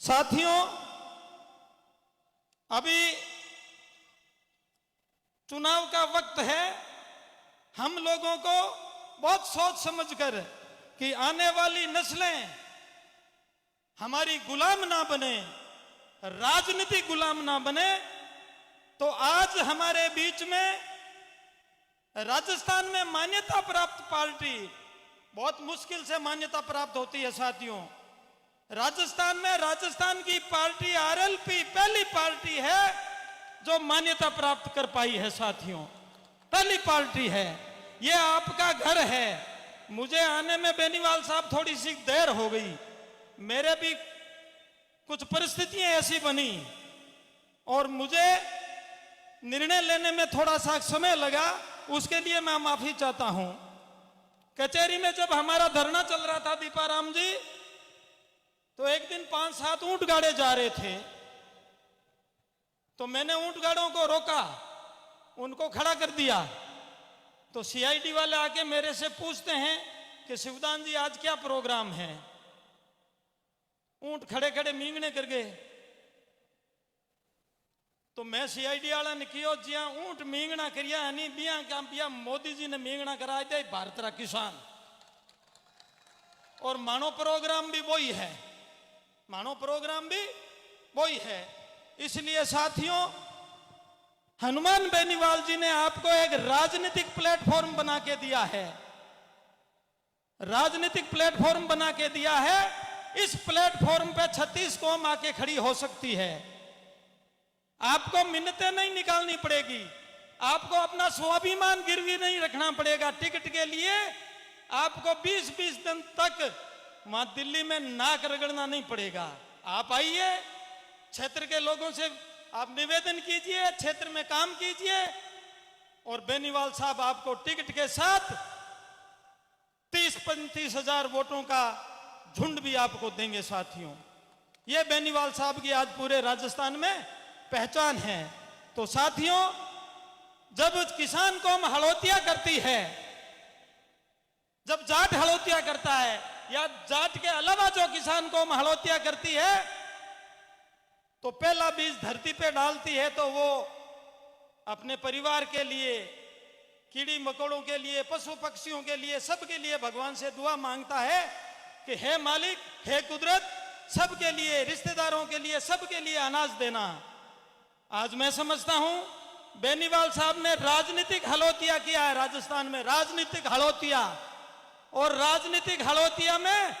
साथियों, अभी चुनाव का वक्त है। हम लोगों को बहुत सोच समझकर कि आने वाली नस्लें हमारी गुलाम ना बने, राजनीतिक गुलाम ना बने, तो आज हमारे बीच में राजस्थान में मान्यता प्राप्त पार्टी, बहुत मुश्किल से मान्यता प्राप्त होती है साथियों, राजस्थान में राजस्थान की पार्टी आरएलपी पहली पार्टी है जो मान्यता प्राप्त कर पाई है साथियों, पहली पार्टी है। ये आपका घर है। मुझे आने में बेनीवाल साहब थोड़ी सी देर हो गई, मेरे भी कुछ परिस्थितियां ऐसी बनी और मुझे निर्णय लेने में थोड़ा सा समय लगा, उसके लिए मैं माफी चाहता हूं। कचहरी में जब हमारा धरना चल रहा था दीपाराम जी, तो एक दिन 5-7 ऊंट गाड़े जा रहे थे, तो मैंने ऊंट गाड़ों को रोका, उनको खड़ा कर दिया। तो सीआईडी वाले आके मेरे से पूछते हैं कि शिवदान जी आज क्या प्रोग्राम है। ऊंट खड़े खड़े मींगने कर गए, तो मैं सीआईडी वाला ने कियो जिया ऊंट मींगना करिया नहीं बिया काम बिया मोदी जी ने मींगना करा दिया भारत रा किसान, और मानो प्रोग्राम भी वही है, मानो प्रोग्राम भी वही है। इसलिए साथियों, हनुमान बेनीवाल जी ने आपको एक राजनीतिक प्लेटफॉर्म बना के दिया है, राजनीतिक प्लेटफॉर्म बना के दिया है। इस प्लेटफॉर्म पे 36 कौम आके खड़ी हो सकती है। आपको मिन्नतें नहीं निकालनी पड़ेगी, आपको अपना स्वाभिमान गिरवी नहीं रखना पड़ेगा। टिकट के लिए आपको 20-20 दिन तक वहां दिल्ली में नाक रगड़ना नहीं पड़ेगा। आप आइए, क्षेत्र के लोगों से आप निवेदन कीजिए, क्षेत्र में काम कीजिए, और बेनीवाल साहब आपको टिकट के साथ 30-35 हजार वोटों का झुंड भी आपको देंगे साथियों। ये बेनीवाल साहब की आज पूरे राजस्थान में पहचान है। तो साथियों, जब किसान कौम हड़ौतिया करती है, जब जाट हड़ौतिया करता है, या जाट के अलावा जो किसान कौम हड़ौतिया करती है, तो पहला बीज धरती पे डालती है तो वो अपने परिवार के लिए, कीड़ी मकोड़ों के लिए, पशु पक्षियों के लिए, सबके लिए भगवान से दुआ मांगता है कि हे मालिक, हे कुदरत, सबके लिए, रिश्तेदारों के लिए, सबके लिए अनाज देना। आज मैं समझता हूं बेनीवाल साहब ने राजनीतिक हलोतिया किया है राजस्थान में, राजनीतिक हलोतिया। और राजनीतिक हलोतिया में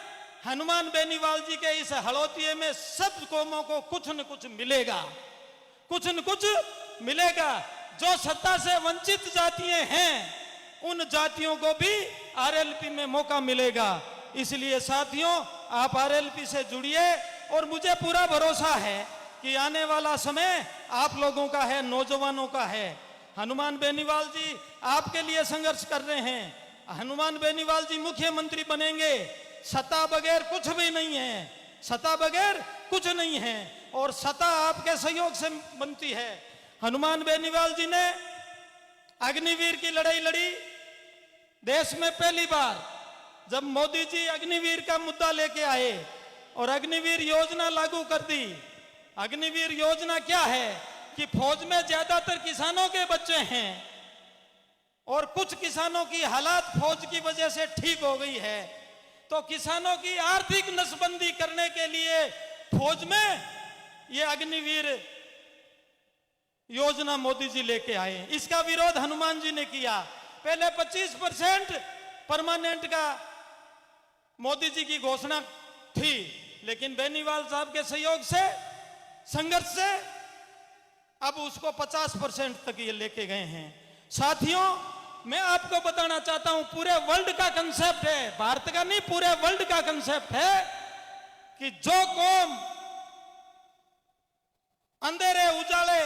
हनुमान बेनीवाल जी के इस हलोतिये में सब कौमों को कुछ न कुछ मिलेगा, कुछ न कुछ मिलेगा। जो सत्ता से वंचित जातियां हैं उन जातियों को भी आरएलपी में मौका मिलेगा। इसलिए साथियों, आप आरएलपी से जुड़िए और मुझे पूरा भरोसा है कि आने वाला समय आप लोगों का है, नौजवानों का है। हनुमान बेनीवाल जी आपके लिए संघर्ष कर रहे हैं। हनुमान बेनीवाल जी मुख्यमंत्री बनेंगे। सत्ता बगैर कुछ भी नहीं है, सत्ता बगैर कुछ नहीं है, और सत्ता आपके सहयोग से बनती है। हनुमान बेनीवाल जी ने अग्निवीर की लड़ाई लड़ी देश में पहली बार, जब मोदी जी अग्निवीर का मुद्दा लेके आए और अग्निवीर योजना लागू कर दी। अग्निवीर योजना क्या है कि फौज में ज्यादातर किसानों के बच्चे हैं और कुछ किसानों की हालात फौज की वजह से ठीक हो गई है, तो किसानों की आर्थिक नसबंदी करने के लिए फौज में ये अग्निवीर योजना मोदी जी लेके आए। इसका विरोध हनुमान जी ने किया। पहले 25% परमानेंट का मोदी जी की घोषणा थी, लेकिन बेनीवाल साहब के सहयोग से, संघर्ष से अब उसको 50% तक ये लेके गए हैं। साथियों, मैं आपको बताना चाहता हूं, पूरे वर्ल्ड का कंसेप्ट है, भारत का नहीं, पूरे वर्ल्ड का कंसेप्ट है कि जो कौम अंधेरे उजाले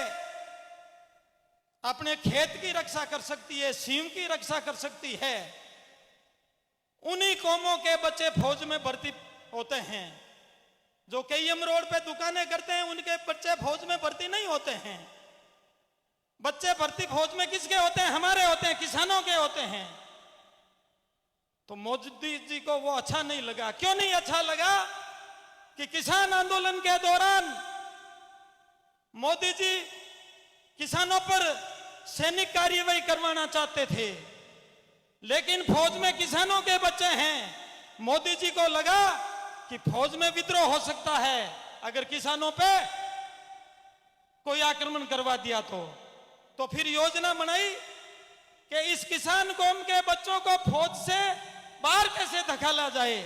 अपने खेत की रक्षा कर सकती है, सीम की रक्षा कर सकती है, उन्हीं कौमों के बच्चे फौज में भर्ती होते हैं। जो केएम रोड पे दुकानें करते हैं उनके बच्चे फौज में भर्ती नहीं होते हैं। बच्चे भर्ती फौज में किसके होते हैं? हमारे होते हैं, किसानों के होते हैं। तो मोदी जी को वो अच्छा नहीं लगा। क्यों नहीं अच्छा लगा? कि किसान आंदोलन के दौरान मोदी जी किसानों पर सैनिक कार्यवाही करवाना चाहते थे, लेकिन फौज में किसानों के बच्चे हैं। मोदी जी को लगा कि फौज में विद्रोह हो सकता है अगर किसानों पे कोई आक्रमण करवा दिया तो फिर योजना बनाई कि इस किसान कौम के बच्चों को फौज से बाहर कैसे धकेला जाए,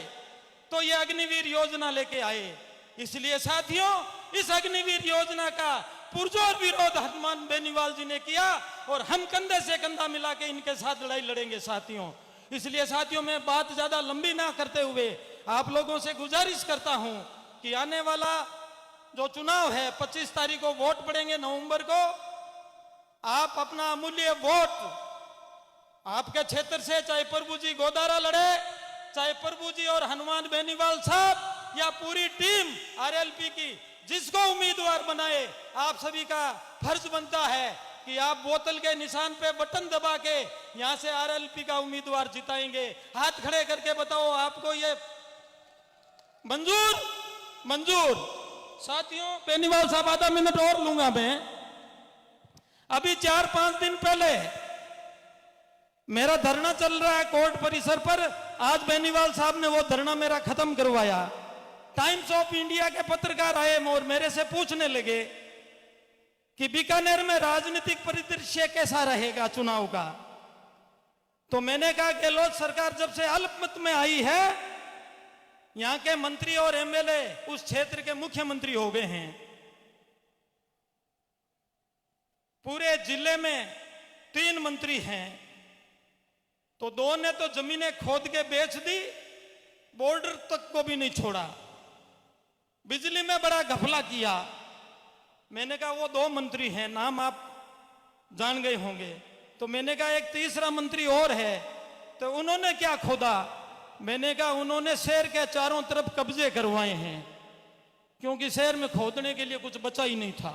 तो ये अग्निवीर योजना लेके आए। इसलिए साथियों, इस अग्निवीर योजना का पुरजोर विरोध हनुमान बेनीवाल जी ने किया और हम कंधे से कंधा मिला के इनके साथ लड़ाई लड़ेंगे साथियों। इसलिए साथियों, मैं बात ज्यादा लंबी ना करते हुए आप लोगों से गुजारिश करता हूं कि आने वाला जो चुनाव है 25 तारीख को वोट पड़ेंगे नवंबर को, आप अपना अमूल्य वोट आपके क्षेत्र से, चाहे प्रभु जी गोदारा लड़े, चाहे प्रभु जी और हनुमान बेनीवाल साहब या पूरी टीम आरएलपी की, जिसको उम्मीदवार बनाए, आप सभी का फर्ज बनता है कि आप बोतल के निशान पे बटन दबा के यहां से आरएलपी का उम्मीदवार जिताएंगे। हाथ खड़े करके बताओ, आपको ये मंजूर? मंजूर। साथियों, बेनीवाल साहब आधा मिनट और लूंगा मैं। अभी 4-5 दिन पहले मेरा धरना चल रहा है कोर्ट परिसर पर। आज बेनीवाल साहब ने वो धरना मेरा खत्म करवाया। टाइम्स ऑफ इंडिया के पत्रकार आए और मेरे से पूछने लगे कि बीकानेर में राजनीतिक परिदृश्य कैसा रहेगा चुनाव का। तो मैंने कहा गहलोत सरकार जब से अल्पमत में आई है, यहां के मंत्री और एमएलए उस क्षेत्र के मुख्यमंत्री हो गए हैं। पूरे जिले में 3 मंत्री हैं, तो 2 ने तो जमीनें खोद के बेच दी, बॉर्डर तक को भी नहीं छोड़ा। बिजली में बड़ा घपला किया। मैंने कहा वो 2 मंत्री हैं, नाम आप जान गए होंगे। तो मैंने कहा एक तीसरा मंत्री और है, तो उन्होंने क्या खोदा? मैंने कहा उन्होंने शहर के चारों तरफ कब्जे करवाए हैं, क्योंकि शहर में खोदने के लिए कुछ बचा ही नहीं था।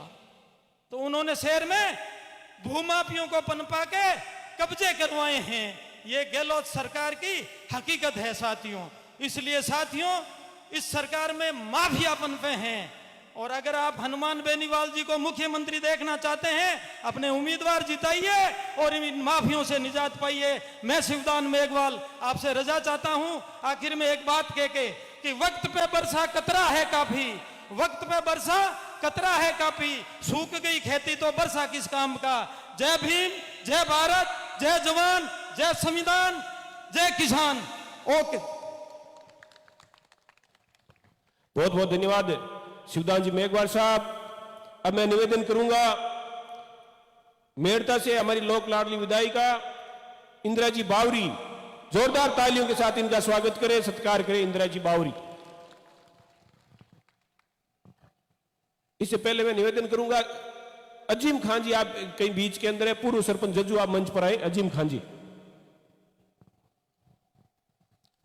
तो उन्होंने शहर में भूमाफियों को पनपा के कब्जे करवाए हैं। ये गहलोत सरकार की हकीकत है साथियों। इसलिए साथियों, इस सरकार में माफिया पनपे हैं, और अगर आप हनुमान बेनीवाल जी को मुख्यमंत्री देखना चाहते हैं, अपने उम्मीदवार जिताइए और इन माफियों से निजात पाइए। मैं शिवदान मेघवाल आपसे रजा चाहता हूं। आखिर में एक बात कह के कि वक्त पे बरसा कतरा है काफी, वक्त पे बरसा कतरा है काफी, सूख गई खेती तो बरसा किस काम का। जय भीम, जय भारत, जय जवान, जय संविधान, जय किसान। ओके, बहुत बहुत धन्यवाद शिवदान जी मेघवाल साहब। अब मैं निवेदन करूंगा मेड़ता से हमारी लोक लाडली विधायिका इंदिरा जी बावरी, जोरदार तालियों के साथ इनका स्वागत करें, सत्कार करें इंदिरा जी बावरी। इससे पहले मैं निवेदन करूंगा अजीम खान जी, आप कहीं बीच के अंदर है, पूर्व सरपंच जज्जू, आप मंच पर आए। अजीम खान जी।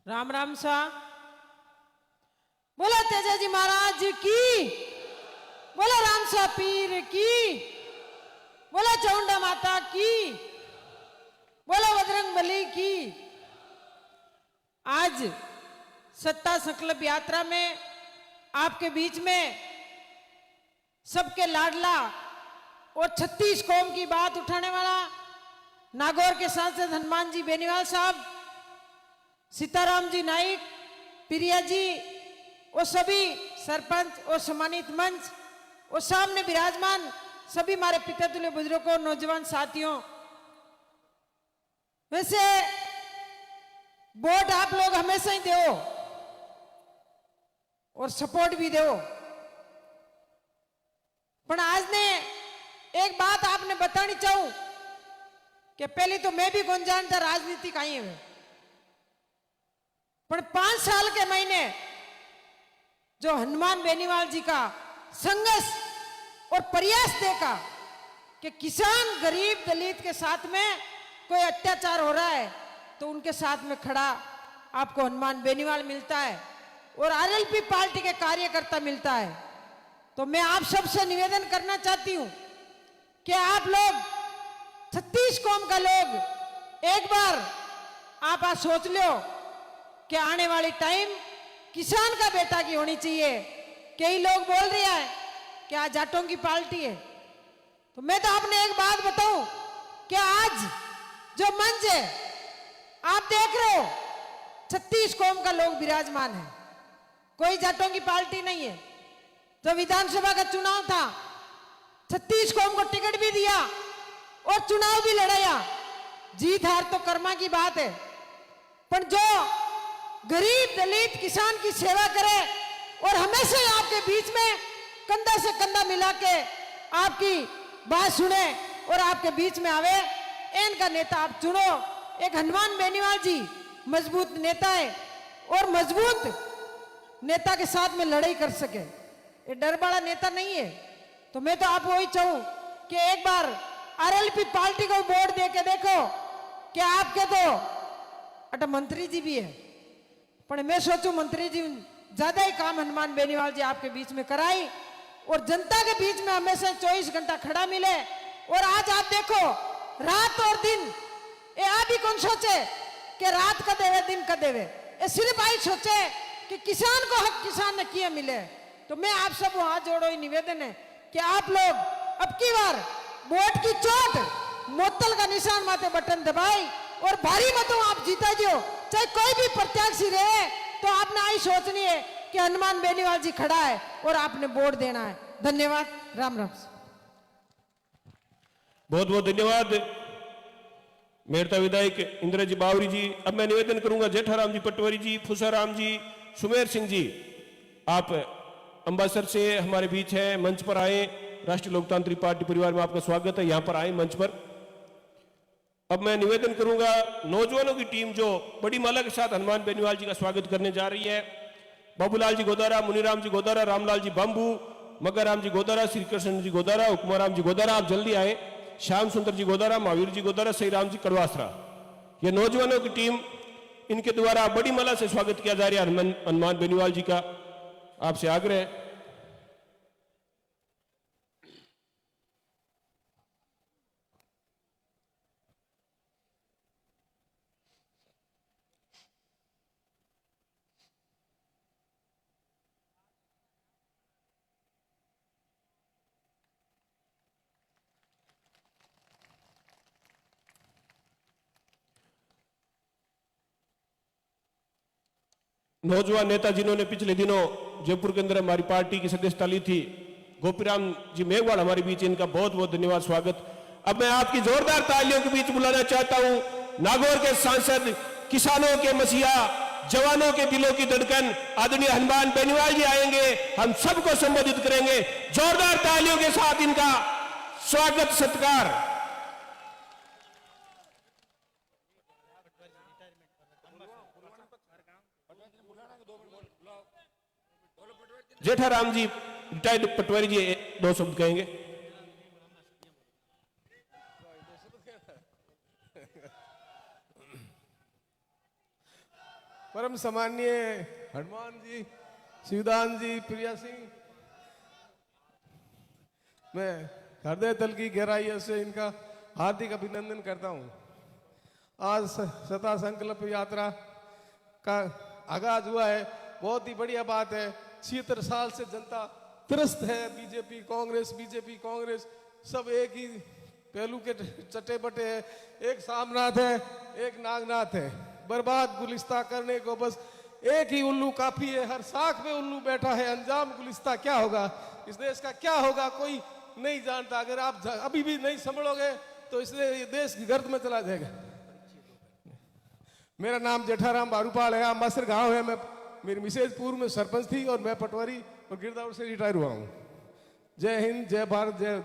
राम राम सा। बोला तेजाजी महाराज की, बोला राम सा पीर की, बोला चामुंडा माता की, बोला बजरंग बली की। आज सत्ता संकल्प यात्रा में आपके बीच में सबके लाडला और 36 कौम की बात उठाने वाला नागौर के सांसद हनुमान जी बेनीवाल साहब, सीताराम जी नाइक, प्रिया जी और सभी सरपंच और सम्मानित मंच और सामने विराजमान सभी हमारे पिता तुल्य बुजुर्गों, नौजवान साथियों, वैसे वोट आप लोग हमेशा ही दो और सपोर्ट भी दो, पर आज ने एक बात आपने बतानी चाहूं कि पहले तो मैं भी कौन जानता राजनीति का ही है, पर 5 साल के महीने जो हनुमान बेनीवाल जी का संघर्ष और प्रयास देखा कि किसान गरीब दलित के साथ में कोई अत्याचार हो रहा है तो उनके साथ में खड़ा आपको हनुमान बेनीवाल मिलता है और आरएलपी पार्टी के कार्यकर्ता मिलता है। तो मैं आप सबसे निवेदन करना चाहती हूं कि आप लोग 36 कौम का लोग एक बार आप आज सोच लो कि आने वाली टाइम किसान का बेटा की होनी चाहिए। कई लोग बोल रहे हैं कि आज जाटों की पार्टी है, तो मैं तो आपने एक बात बताऊं कि आज जो मंच है आप देख रहे हो 36 कौम का लोग विराजमान है, कोई जाटों की पार्टी नहीं है। तो विधानसभा का चुनाव था, 36 कौम को टिकट भी दिया और चुनाव भी लड़ाया। जीत हार तो कर्मा की बात है, पर जो गरीब दलित किसान की सेवा करे और हमेशा आपके बीच में कंधा से कंधा मिला के आपकी बात सुने और आपके बीच में आवे, इनका नेता आप चुनो। एक हनुमान बेनीवाल जी मजबूत नेता है और मजबूत नेता के साथ में लड़ाई कर सके, ये डर वाला नेता नहीं है। तो मैं तो आप वही चाहूं कि एक बार आरएलपी पार्टी को वोट दे के देखो कि आपके तो अटा मंत्री जी भी है, पर मैं सोचूं मंत्री जी ज्यादा ही काम हनुमान बेनीवाल जी आपके बीच में कराई और जनता के बीच में हमेशा 24 घंटा खड़ा मिले। और आज आप देखो रात और दिन, ये आप ही कौन सोचे कि रात का देवे दिन का देवे, ये सिर्फ आई सोचे कि किसान को हक किसान ने किया मिले। तो मैं आप सब हाथ जोड़ो ही निवेदन है कि आप लोग अब की बार वोट की चोट मोतल का निशान माथे बटन दबाई और भारी मतों आप जीता जो, चाहे कोई भी प्रत्याशी रहे, तो आपने आई सोचनी है कि हनुमान बेनीवाल जी खड़ा है और आपने वोट देना है। धन्यवाद, राम राम। बहुत बहुत धन्यवाद मेड़ता विधायक इंदिरा जी बावरी जी। अब मैं निवेदन करूंगा जेठाराम जी पटवारी जी, फुसाराम जी, सुमेर सिंह जी, आप अम्बासर से हमारे बीच हैं, मंच पर आए। राष्ट्रीय लोकतांत्रिक पार्टी परिवार में आपका स्वागत है, यहां पर आए मंच पर। अब मैं निवेदन करूंगा नौजवानों की टीम जो बड़ी माला के साथ हनुमान बेनीवाल जी का स्वागत करने जा रही है, बाबूलाल जी गोदारा, मुनीराम जी गोदारा, रामलाल जी बम्बू, मग्गाराम जी गोदारा, श्री कृष्ण जी गोदारा, हुकुमाराम जी गोदारा, आप जल्दी आए। श्याम सुंदर जी गोदारा, महावीर जी गोदारा, सही राम जी कड़वासरा, ये नौजवानों की टीम, इनके द्वारा बड़ी माला से स्वागत किया जा रहा है हनुमान बेनीवाल जी का। आपसे आग्रह है। नौजवान नेता जिन्होंने पिछले दिनों जयपुर के अंदर हमारी पार्टी की सदस्यता ली थी, गोपीराम जी मेघवाल हमारे बीच, इनका बहुत बहुत धन्यवाद, स्वागत। अब मैं आपकी जोरदार तालियों के बीच बुलाना चाहता हूं नागौर के सांसद, किसानों के मसीहा, जवानों के दिलों की धड़कन आदरणीय हनुमान बेनीवाल जी आएंगे, हम सबको संबोधित करेंगे। जोरदार तालियों के साथ इनका स्वागत सत्कार। जेठाराम जी, रिटायर्ड पटवारी जी 2 शब्द कहेंगे। परम सम्माननीय हनुमान जी, शिवदान जी, प्रिया सिंह, मैं हृदय तल की गहराइयों से इनका हार्दिक अभिनंदन करता हूं। आज सत्ता संकल्प यात्रा का आगाज हुआ है, बहुत ही बढ़िया बात है। 76 साल से जनता त्रस्त है, बीजेपी कांग्रेस सब एक ही पहलू के चट्टे बटे है। एक सामनाथ है, एक नागनाथ है। बर्बाद गुलिस्ता करने को बस एक ही उल्लू काफी है। हर साख में उल्लू बैठा है, अंजाम गुलिस्ता क्या होगा, इस देश का क्या होगा कोई नहीं जानता। अगर आप अभी भी नहीं संभलोगे तो इसलिए देश गर्द में चला जाएगा। मेरा नाम जेठाराम बारूपाल है, आंबासर गांव है। मेरी मिसेज पूर्व में सरपंच थी और मैं पटवारी और गिरदावर से रिटायर हुआ हूं। जय हिंद, जय भारत, जय।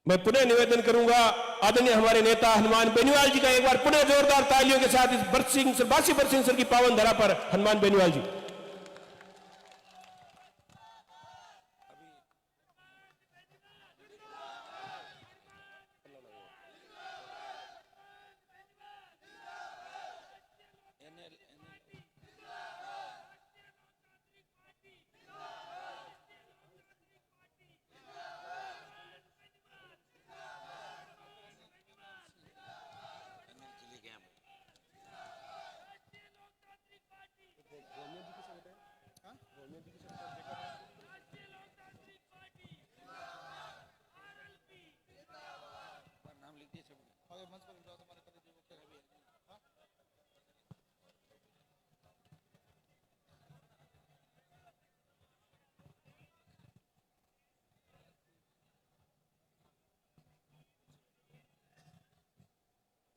मैं पुनः निवेदन करूंगा आदरणीय हमारे नेता हनुमान बेनीवाल जी का एक बार पुनः जोरदार तालियों के साथ इस बासी बरसिंह सर की पावन धरा पर हनुमान बेनीवाल जी।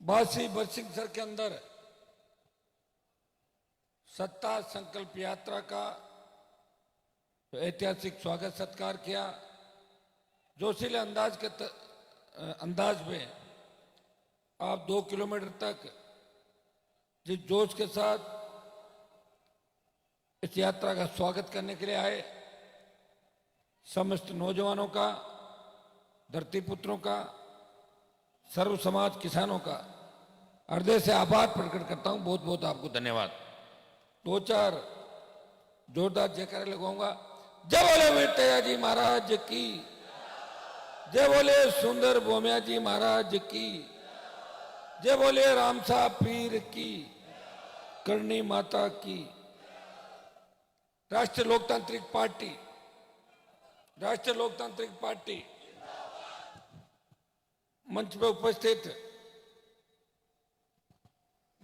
बासी बरसिंह सर के अंदर सत्ता संकल्प यात्रा का ऐतिहासिक स्वागत सत्कार किया। जोशीले अंदाज में आप 2 किलोमीटर तक जिस जोश के साथ इस यात्रा का स्वागत करने के लिए आए, समस्त नौजवानों का, धरती पुत्रों का, सर्व समाज किसानों का हृदय से आभार प्रकट करता हूं। बहुत बहुत आपको धन्यवाद। 2-4 जोरदार जयकारे लगाऊंगा। जय बोले वेटैया जी महाराज की, जय बोले सुंदर भोमिया जी महाराज की, जय बोले रामसा पीर की, करणी माता की। राष्ट्रीय लोकतांत्रिक पार्टी मंच पर उपस्थित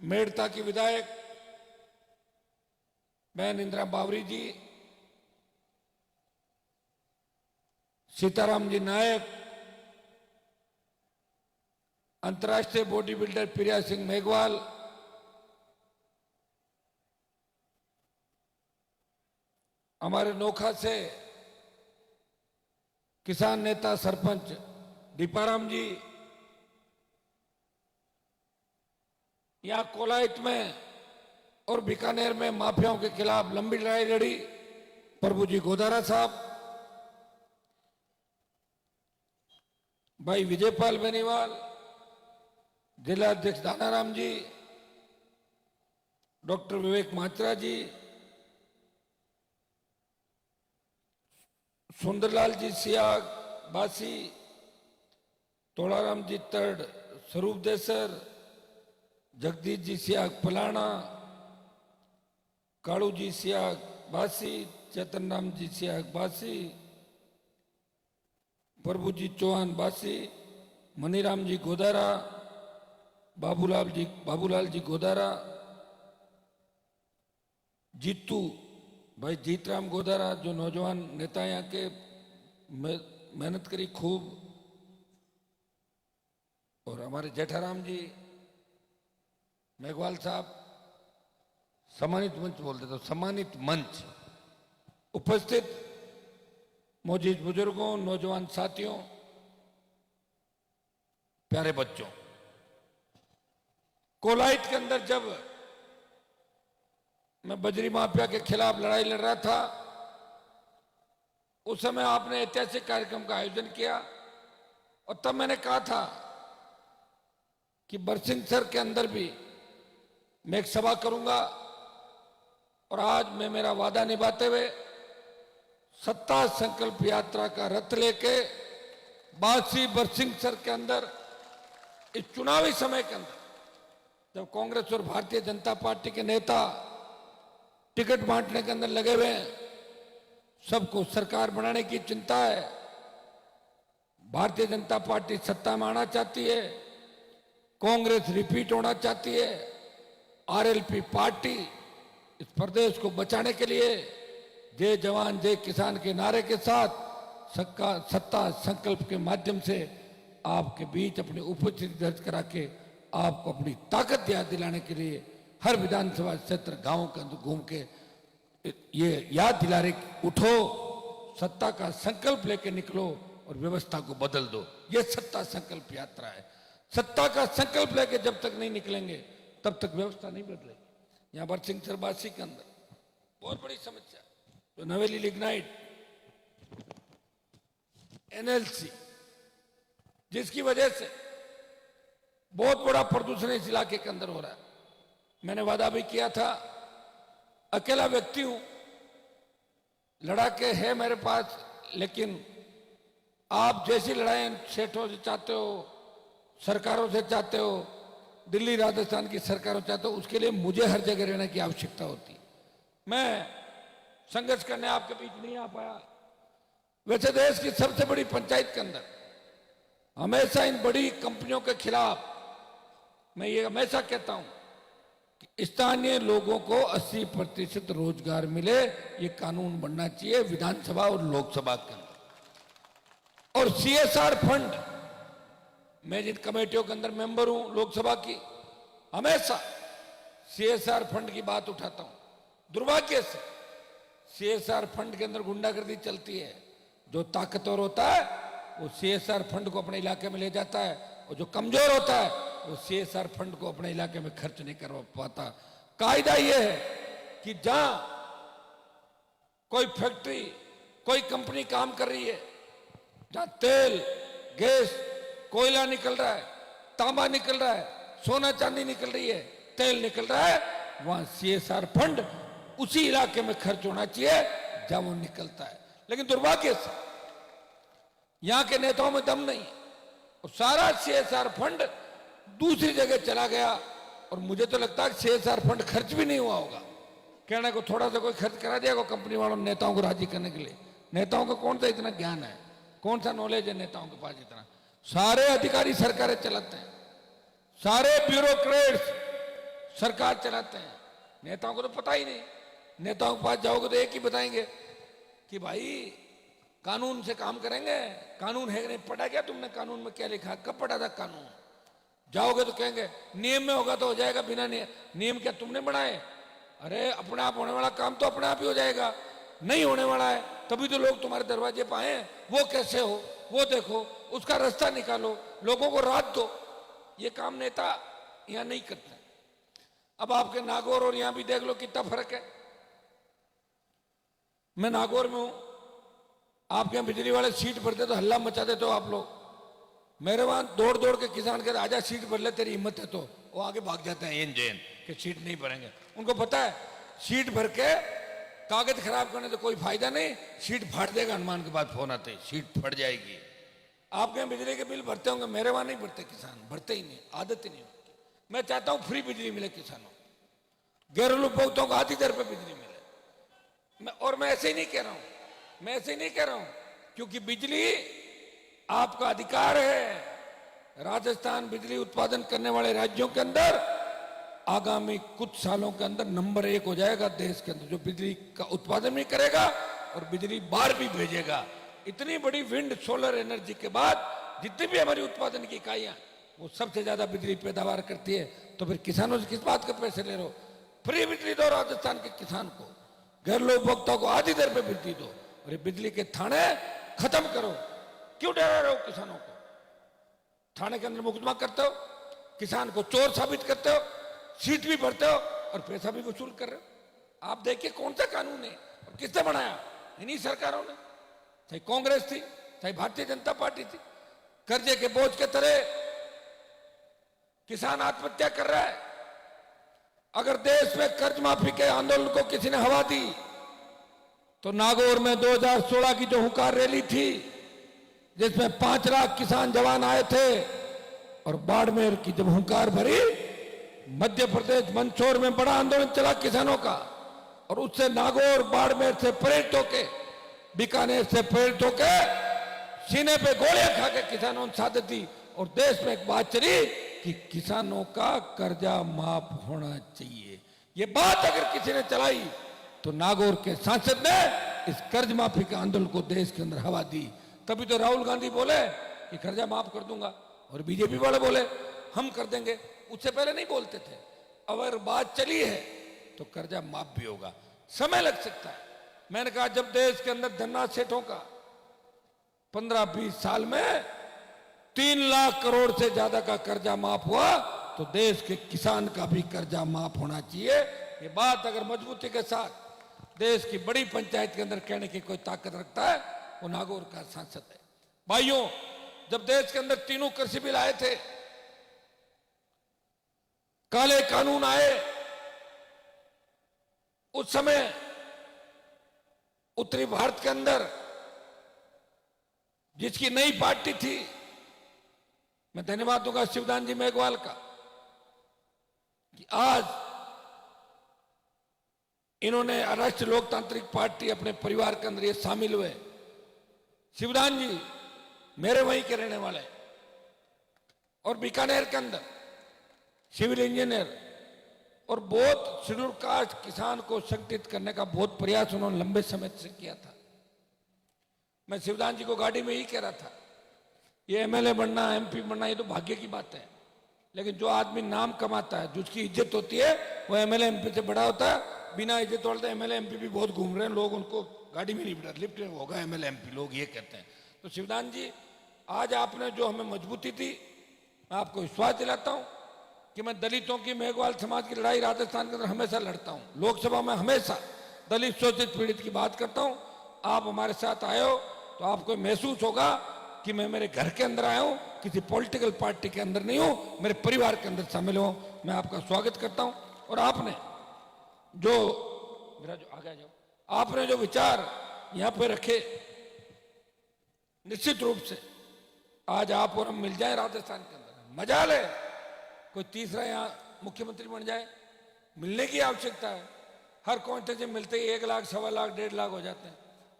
मेड़ता की विधायक बहन इंदिरा बावरी जी, सीताराम जी नायक, अंतर्राष्ट्रीय बॉडी बिल्डर प्रिया सिंह मेघवाल, हमारे नोखा से किसान नेता सरपंच दीपाराम जी, यहां कोलाइट में और बीकानेर में माफियाओं के खिलाफ लंबी लड़ाई लड़ी प्रभु जी गोदारा साहब, भाई विजयपाल बेनीवाल, जिला अध्यक्ष दानाराम जी, डॉक्टर विवेक मात्रा जी, सुंदरलाल जी सियाग बासी, तोड़ाराम जी तर्ड, स्वरूप देसर, जगदीश जी सियाग पलाना, कालू जी सियाग बासी, चेतन राम जी सियाग बासी, प्रभु जी चौहान बासी, मनीराम जी गोदारा, बाबूलाल जी गोदारा, जीतू भाई जीतराम गोदारा जो नौजवान नेता हैं यहाँ के, मेहनत करी खूब, और हमारे जेठाराम जी मेघवाल साहब, सम्मानित मंच बोलते तो सम्मानित मंच, उपस्थित मौजूद बुजुर्गों, नौजवान साथियों, प्यारे बच्चों, कोलाइट के अंदर जब मैं बजरी माफिया के खिलाफ लड़ाई लड़ रहा था, उस समय आपने ऐतिहासिक कार्यक्रम का आयोजन किया, और तब मैंने कहा था कि बरसिंह सर के अंदर भी मैं एक सभा करूंगा, और आज मैं मेरा वादा निभाते हुए सत्ता संकल्प यात्रा का रथ लेके बासी बरसिंह सर के अंदर इस चुनावी समय के अंदर, जब कांग्रेस और भारतीय जनता पार्टी के नेता टिकट बांटने के अंदर लगे हुए हैं, सबको सरकार बनाने की चिंता है, भारतीय जनता पार्टी सत्ता में आना चाहती है, कांग्रेस रिपीट होना चाहती है, आरएलपी पार्टी इस प्रदेश को बचाने के लिए जय जवान जय किसान के नारे के साथ सत्ता संकल्प के माध्यम से आपके बीच अपनी उपस्थिति दर्ज करा के आपको अपनी ताकत याद दिलाने के लिए हर विधानसभा क्षेत्र गांवों के अंदर घूम के ये याद दिला रहे, उठो, सत्ता का संकल्प लेके निकलो और व्यवस्था को बदल दो। ये सत्ता संकल्प यात्रा है। सत्ता का संकल्प लेके जब तक नहीं निकलेंगे तब तक व्यवस्था नहीं बदलेगी। यहाँ बरसिंह सरबासी के अंदर बहुत बड़ी समस्या, तो नवेली लिग्नाइट, एनएलसी, जिसकी वजह से बहुत बड़ा प्रदूषण इस इलाके के अंदर हो रहा है। मैंने वादा भी किया था, अकेला व्यक्ति हूं, लड़ाके है मेरे पास, लेकिन आप जैसी लड़ाई सेठों से चाहते हो, सरकारों से चाहते हो, दिल्ली राजस्थान की सरकारों चाहते हो, उसके लिए मुझे हर जगह रहने की आवश्यकता होती। मैं संघर्ष करने आपके बीच नहीं आ पाया। वैसे देश की सबसे बड़ी पंचायत के अंदर हमेशा इन बड़ी कंपनियों के खिलाफ मैं ये हमेशा कहता हूं कि स्थानीय लोगों को 80% रोजगार मिले, ये कानून बनना चाहिए विधानसभा और लोकसभा के अंदर। और सीएसआर फंड, मैं जिन कमेटियों के अंदर मेंबर हूं लोकसभा की, हमेशा सीएसआर फंड की बात उठाता हूं। दुर्भाग्य से सीएसआर फंड के अंदर गुंडागर्दी चलती है। जो ताकतवर होता है वो सीएसआर फंड को अपने इलाके में ले जाता है, और जो कमजोर होता है वो सीएसआर फंड को अपने इलाके में खर्च नहीं कर पाता। कायदा यह है कि जहां कोई फैक्ट्री, कोई कंपनी काम कर रही है, जहां तेल, गैस, कोयला निकल रहा है, तांबा निकल रहा है, सोना चांदी निकल रही है, तेल निकल रहा है, वहां सीएसआर फंड उसी इलाके में खर्च होना चाहिए जहां वो निकलता है। लेकिन दुर्भाग्य से यहां के नेताओं में दम नहीं, और सारा सीएसआर फंड दूसरी जगह चला गया। और मुझे तो लगता है सीएसआर फंड खर्च भी नहीं हुआ होगा। कहने को थोड़ा सा कोई खर्च करा दिया कंपनी वालों ने नेताओं को राजी करने के लिए। नेताओं को कौन सा इतना ज्ञान है, कौन सा नॉलेज है नेताओं के पास इतना? सारे अधिकारी सरकारें चलाते हैं, सारे ब्यूरोक्रेट्स सरकार चलाते हैं, नेताओं को तो पता ही नहीं। नेताओं के पास जाओगे तो एक ही बताएंगे कि भाई कानून से काम करेंगे। कानून है नहीं, पढ़ा क्या तुमने? कानून में क्या लिखा? कब पढ़ा था कानून? जाओगे तो कहेंगे नियम में होगा तो हो जाएगा, बिना नियम क्या तुमने बनाए? अरे अपने आप होने वाला काम तो अपने आप ही हो जाएगा। नहीं होने वाला है तभी तो लोग तुम्हारे दरवाजे पर आए। वो कैसे हो, वो देखो, उसका रास्ता निकालो, लोगों को राहत दो। ये काम नेता यहां नहीं करते। अब आपके नागौर और यहां भी देख लो कितना फर्क है। मैं नागौर में हूं, आपके यहां बिजली वाले सीट भरते तो हल्ला मचा देते हो आप लोग। मेरे वहां दौड़ दौड़ के किसान कहते आजा सीट भर ले, तेरी हिम्मत है तो। वो आगे भाग जाते हैं एन जैन कि सीट नहीं भरेंगे। उनको पता है सीट भर के कागज खराब करने से कोई फायदा नहीं, सीट फाड़ देगा। हनुमान के बाद फोन आते सीट फट जाएगी। आपके यहाँ बिजली के बिल भरते होंगे, मेरे वहां नहीं भरते किसान, भरते ही नहीं, आदत ही नहीं होती। मैं चाहता हूं फ्री बिजली मिले किसानों, घरेलू उपभोक्ताओं को आधी दर पर बिजली मिले। और मैं ऐसे ही नहीं कह रहा हूं, मैं ऐसे ही नहीं कह रहा हूं, क्योंकि बिजली आपका अधिकार है। राजस्थान बिजली उत्पादन करने वाले राज्यों के अंदर आगामी कुछ सालों के अंदर नंबर 1 हो जाएगा देश के अंदर, जो बिजली का उत्पादन भी करेगा और बिजली बाहर भी भेजेगा। इतनी बड़ी विंड सोलर एनर्जी के बाद जितनी भी हमारी उत्पादन की इकाइयां, वो सबसे ज्यादा बिजली पैदावार करती है। तो फिर किसानों से किस बात के पैसे ले रहे हो? फ्री बिजली दो राजस्थान के किसान को, घरेलू उपभोक्ता को आधी दर पे बिजली दो, और ये बिजली के थाने खत्म करो। क्यों डरा रहे हो किसानों को? थाने के अंदर मुकदमा करते हो, किसान को चोर साबित करते हो, सीट भी भरते हो और पैसा भी वसूल कर रहे हो। आप देखिए कौन सा कानून है और किसने बनाया? इन्हीं सरकारों ने, चाहे कांग्रेस थी चाहे भारतीय जनता पार्टी थी। कर्जे के बोझ के तरह किसान आत्महत्या कर रहा है। अगर देश में कर्ज माफी के आंदोलन को किसी ने हवा दी तो नागौर में 2016 की जो हुंकार रैली थी, जिसमें 5 लाख किसान जवान आए थे, और बाड़मेर की जब हुंकार भरी, मध्य प्रदेश मंदसौर में बड़ा आंदोलन चला किसानों का, और उससे नागौर बाड़मेर से प्रेरित होके, बीकानेर से प्रेरित होके सीने पे गोलियां खा के किसानों ने शहादत दी। और देश में एक बात चली कि किसानों का कर्जा माफ होना चाहिए। ये बात अगर किसी ने चलाई तो नागौर के सांसद ने इस कर्ज माफी के आंदोलन को देश के अंदर हवा दी। तभी तो राहुल गांधी बोले कि कर्जा माफ कर दूंगा, और बीजेपी वाले बोले हम कर देंगे। उससे पहले नहीं बोलते थे। अगर बात चली है तो कर्जा माफ भी होगा, समय लग सकता है। मैंने कहा जब देश के अंदर धन्ना सेठों का 15-20 साल में 3 लाख करोड़ से ज्यादा का कर्जा माफ हुआ, तो देश के किसान का भी कर्जा माफ होना चाहिए। ये बात अगर मजबूती के साथ देश की बड़ी पंचायत के अंदर कहने की कोई ताकत रखता है, वो नागौर का सांसद है। भाइयों, जब देश के अंदर तीनों कृषि बिल आए थे, काले कानून आए, उस समय उत्तरी भारत के अंदर जिसकी नई पार्टी थी, मैं धन्यवाद दूंगा शिवदान जी मेघवाल का, कि आज इन्होंने राष्ट्रीय लोकतांत्रिक पार्टी अपने परिवार के अंदर ये शामिल हुए। शिवदान जी मेरे वहीं के रहने वाले, और बीकानेर के अंदर सिविल इंजीनियर, और बहुत शेड्यूल कास्ट किसान को संगठित करने का बहुत प्रयास उन्होंने लंबे समय से किया था। मैं शिवदान जी को गाड़ी में ही कह रहा था, ये एमएलए बनना, एमपी बनना, ये तो भाग्य की बात है, लेकिन जो आदमी नाम कमाता है, जिसकी इज्जत होती है, वो एमएलए एमपी से बड़ा होता है। बिना इज्जत वाले एमएलए एमपी भी बहुत घूम रहे हैं, लोग उनको गाड़ी में नहीं बिठा, लिफ्ट में होगा एमएलए एमपी, लोग ये कहते हैं। तो शिवदान जी, आज आपने जो हमें मजबूती दी, मैं आपको विश्वास दिलाता हूं कि मैं दलितों की, मेघवाल समाज की लड़ाई राजस्थान के अंदर हमेशा लड़ता हूं। लोकसभा में हमेशा दलित शोषित पीड़ित की बात करता हूं। आप हमारे साथ आए हो तो आपको महसूस होगा कि मैं मेरे घर के अंदर आया हूं, किसी पॉलिटिकल पार्टी के अंदर नहीं हूं, मेरे परिवार के अंदर शामिल हूं। मैं आपका स्वागत करता हूं। और आपने जो मेरा जो आगे जाओ, आपने जो विचार यहां पे रखे, निश्चित रूप से आज आप और हम मिल जाए राजस्थान के अंदर, मजा ले, कोई तीसरा यहां मुख्यमंत्री बन जाए, मिलने की आवश्यकता है। हर कॉन्स्टिट्यूंसी में मिलते ही 1 लाख, 1.25 लाख, 1.5 लाख हो जाते हैं।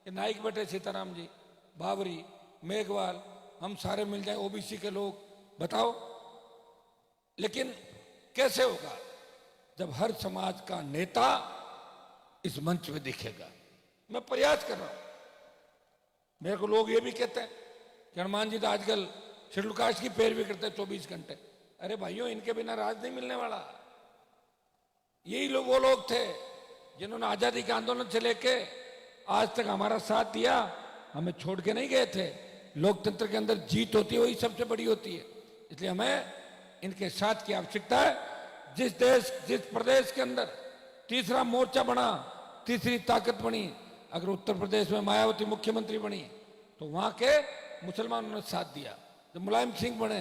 ये नाइक बेटे सीताराम जी, बावरी, मेघवाल, हम सारे मिल जाए, ओबीसी के लोग, बताओ। लेकिन कैसे होगा जब हर समाज का नेता इस मंच में दिखेगा। मैं प्रयास कर रहा हूं। मेरे को लोग ये भी कहते हैं कि हनुमान जी तो आजकल शेड्यूल कास्ट की पैरवी करते हैं 24 घंटे। अरे भाइयों, इनके बिना राज नहीं मिलने वाला। यही लोग वो लोग थे जिन्होंने आजादी के आंदोलन से लेके आज तक हमारा साथ दिया, हमें छोड़ के नहीं गए थे। लोकतंत्र के अंदर जीत होती है, वही सबसे बड़ी होती है। इसलिए हमें इनके साथ की आवश्यकता है। जिस देश, जिस प्रदेश के अंदर तीसरा मोर्चा बना, तीसरी ताकत बनी, अगर उत्तर प्रदेश में मायावती मुख्यमंत्री बनी तो वहां के मुसलमानों ने साथ दिया। जब मुलायम सिंह बने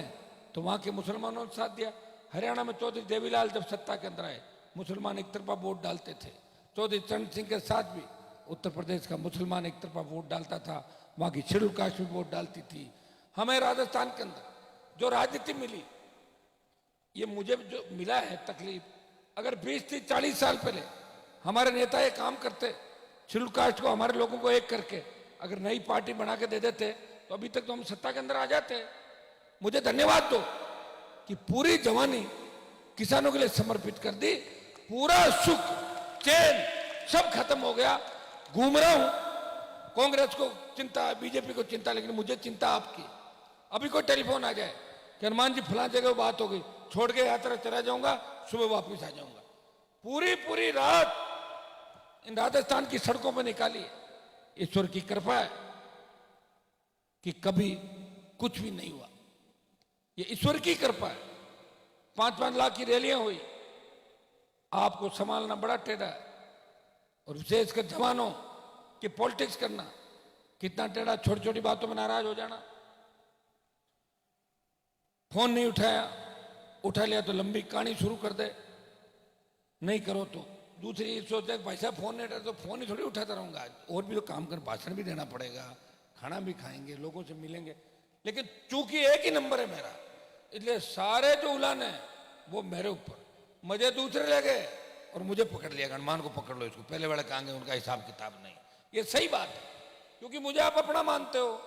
तो वहां के मुसलमानों ने साथ दिया। हरियाणा में चौधरी देवीलाल जब सत्ता के अंदर आए, मुसलमान एक तरफा वोट डालते थे। चौधरी चरण सिंह के साथ भी उत्तर प्रदेश का मुसलमान एक तरफा वोट डालता था, वहां की शेड्यूल कास्ट भी वोट डालती थी। हमें राजस्थान के अंदर जो राजनीति मिली, ये मुझे जो मिला है तकलीफ, अगर 20-40 साल पहले हमारे नेता ये काम करते, शेड्यूल कास्ट को, हमारे लोगों को एक करके अगर नई पार्टी बना के दे देते, तो अभी तक तो हम सत्ता के अंदर आ जाते। मुझे धन्यवाद दो कि पूरी जवानी किसानों के लिए समर्पित कर दी। पूरा सुख चैन सब खत्म हो गया। घूम रहा हूं, कांग्रेस को चिंता है, बीजेपी को चिंता, लेकिन मुझे चिंता आपकी। अभी कोई टेलीफोन आ जाए कि हनुमान जी फलां जगह बात हो गई, छोड़ के यात्रा चला जाऊंगा, सुबह वापस आ जाऊंगा। पूरी रात इन राजस्थान की सड़कों पर निकाली है। ईश्वर की कृपा है कि कभी कुछ भी नहीं हुआ, ये ईश्वर की कृपा है। 5-5 लाख की रैलियां हुई, आपको संभालना बड़ा टेढ़ा है, और विशेषकर जवानों की पॉलिटिक्स करना कितना टेढ़ा। छोटी छोटी बातों में नाराज हो जाना, फोन नहीं उठाया, उठा लिया तो लंबी कहानी शुरू कर दे, नहीं करो तो दूसरी सोचते भाई साहब फोन नहीं उठाते तो फोन ही थोड़ी उठाता रहूंगा, और भी तो काम कर, भाषण भी देना पड़ेगा, खाना भी खाएंगे, लोगों से मिलेंगे। लेकिन चूंकि एक ही नंबर है मेरा, इसलिए सारे जो उलान है वो मेरे ऊपर, मुझे दूसरे ले गए और मुझे पकड़ लिया, हनुमान को पकड़ लो, इसको पहले वाले कहेंगे, उनका हिसाब किताब नहीं। ये सही बात है, क्योंकि मुझे आप अपना मानते हो।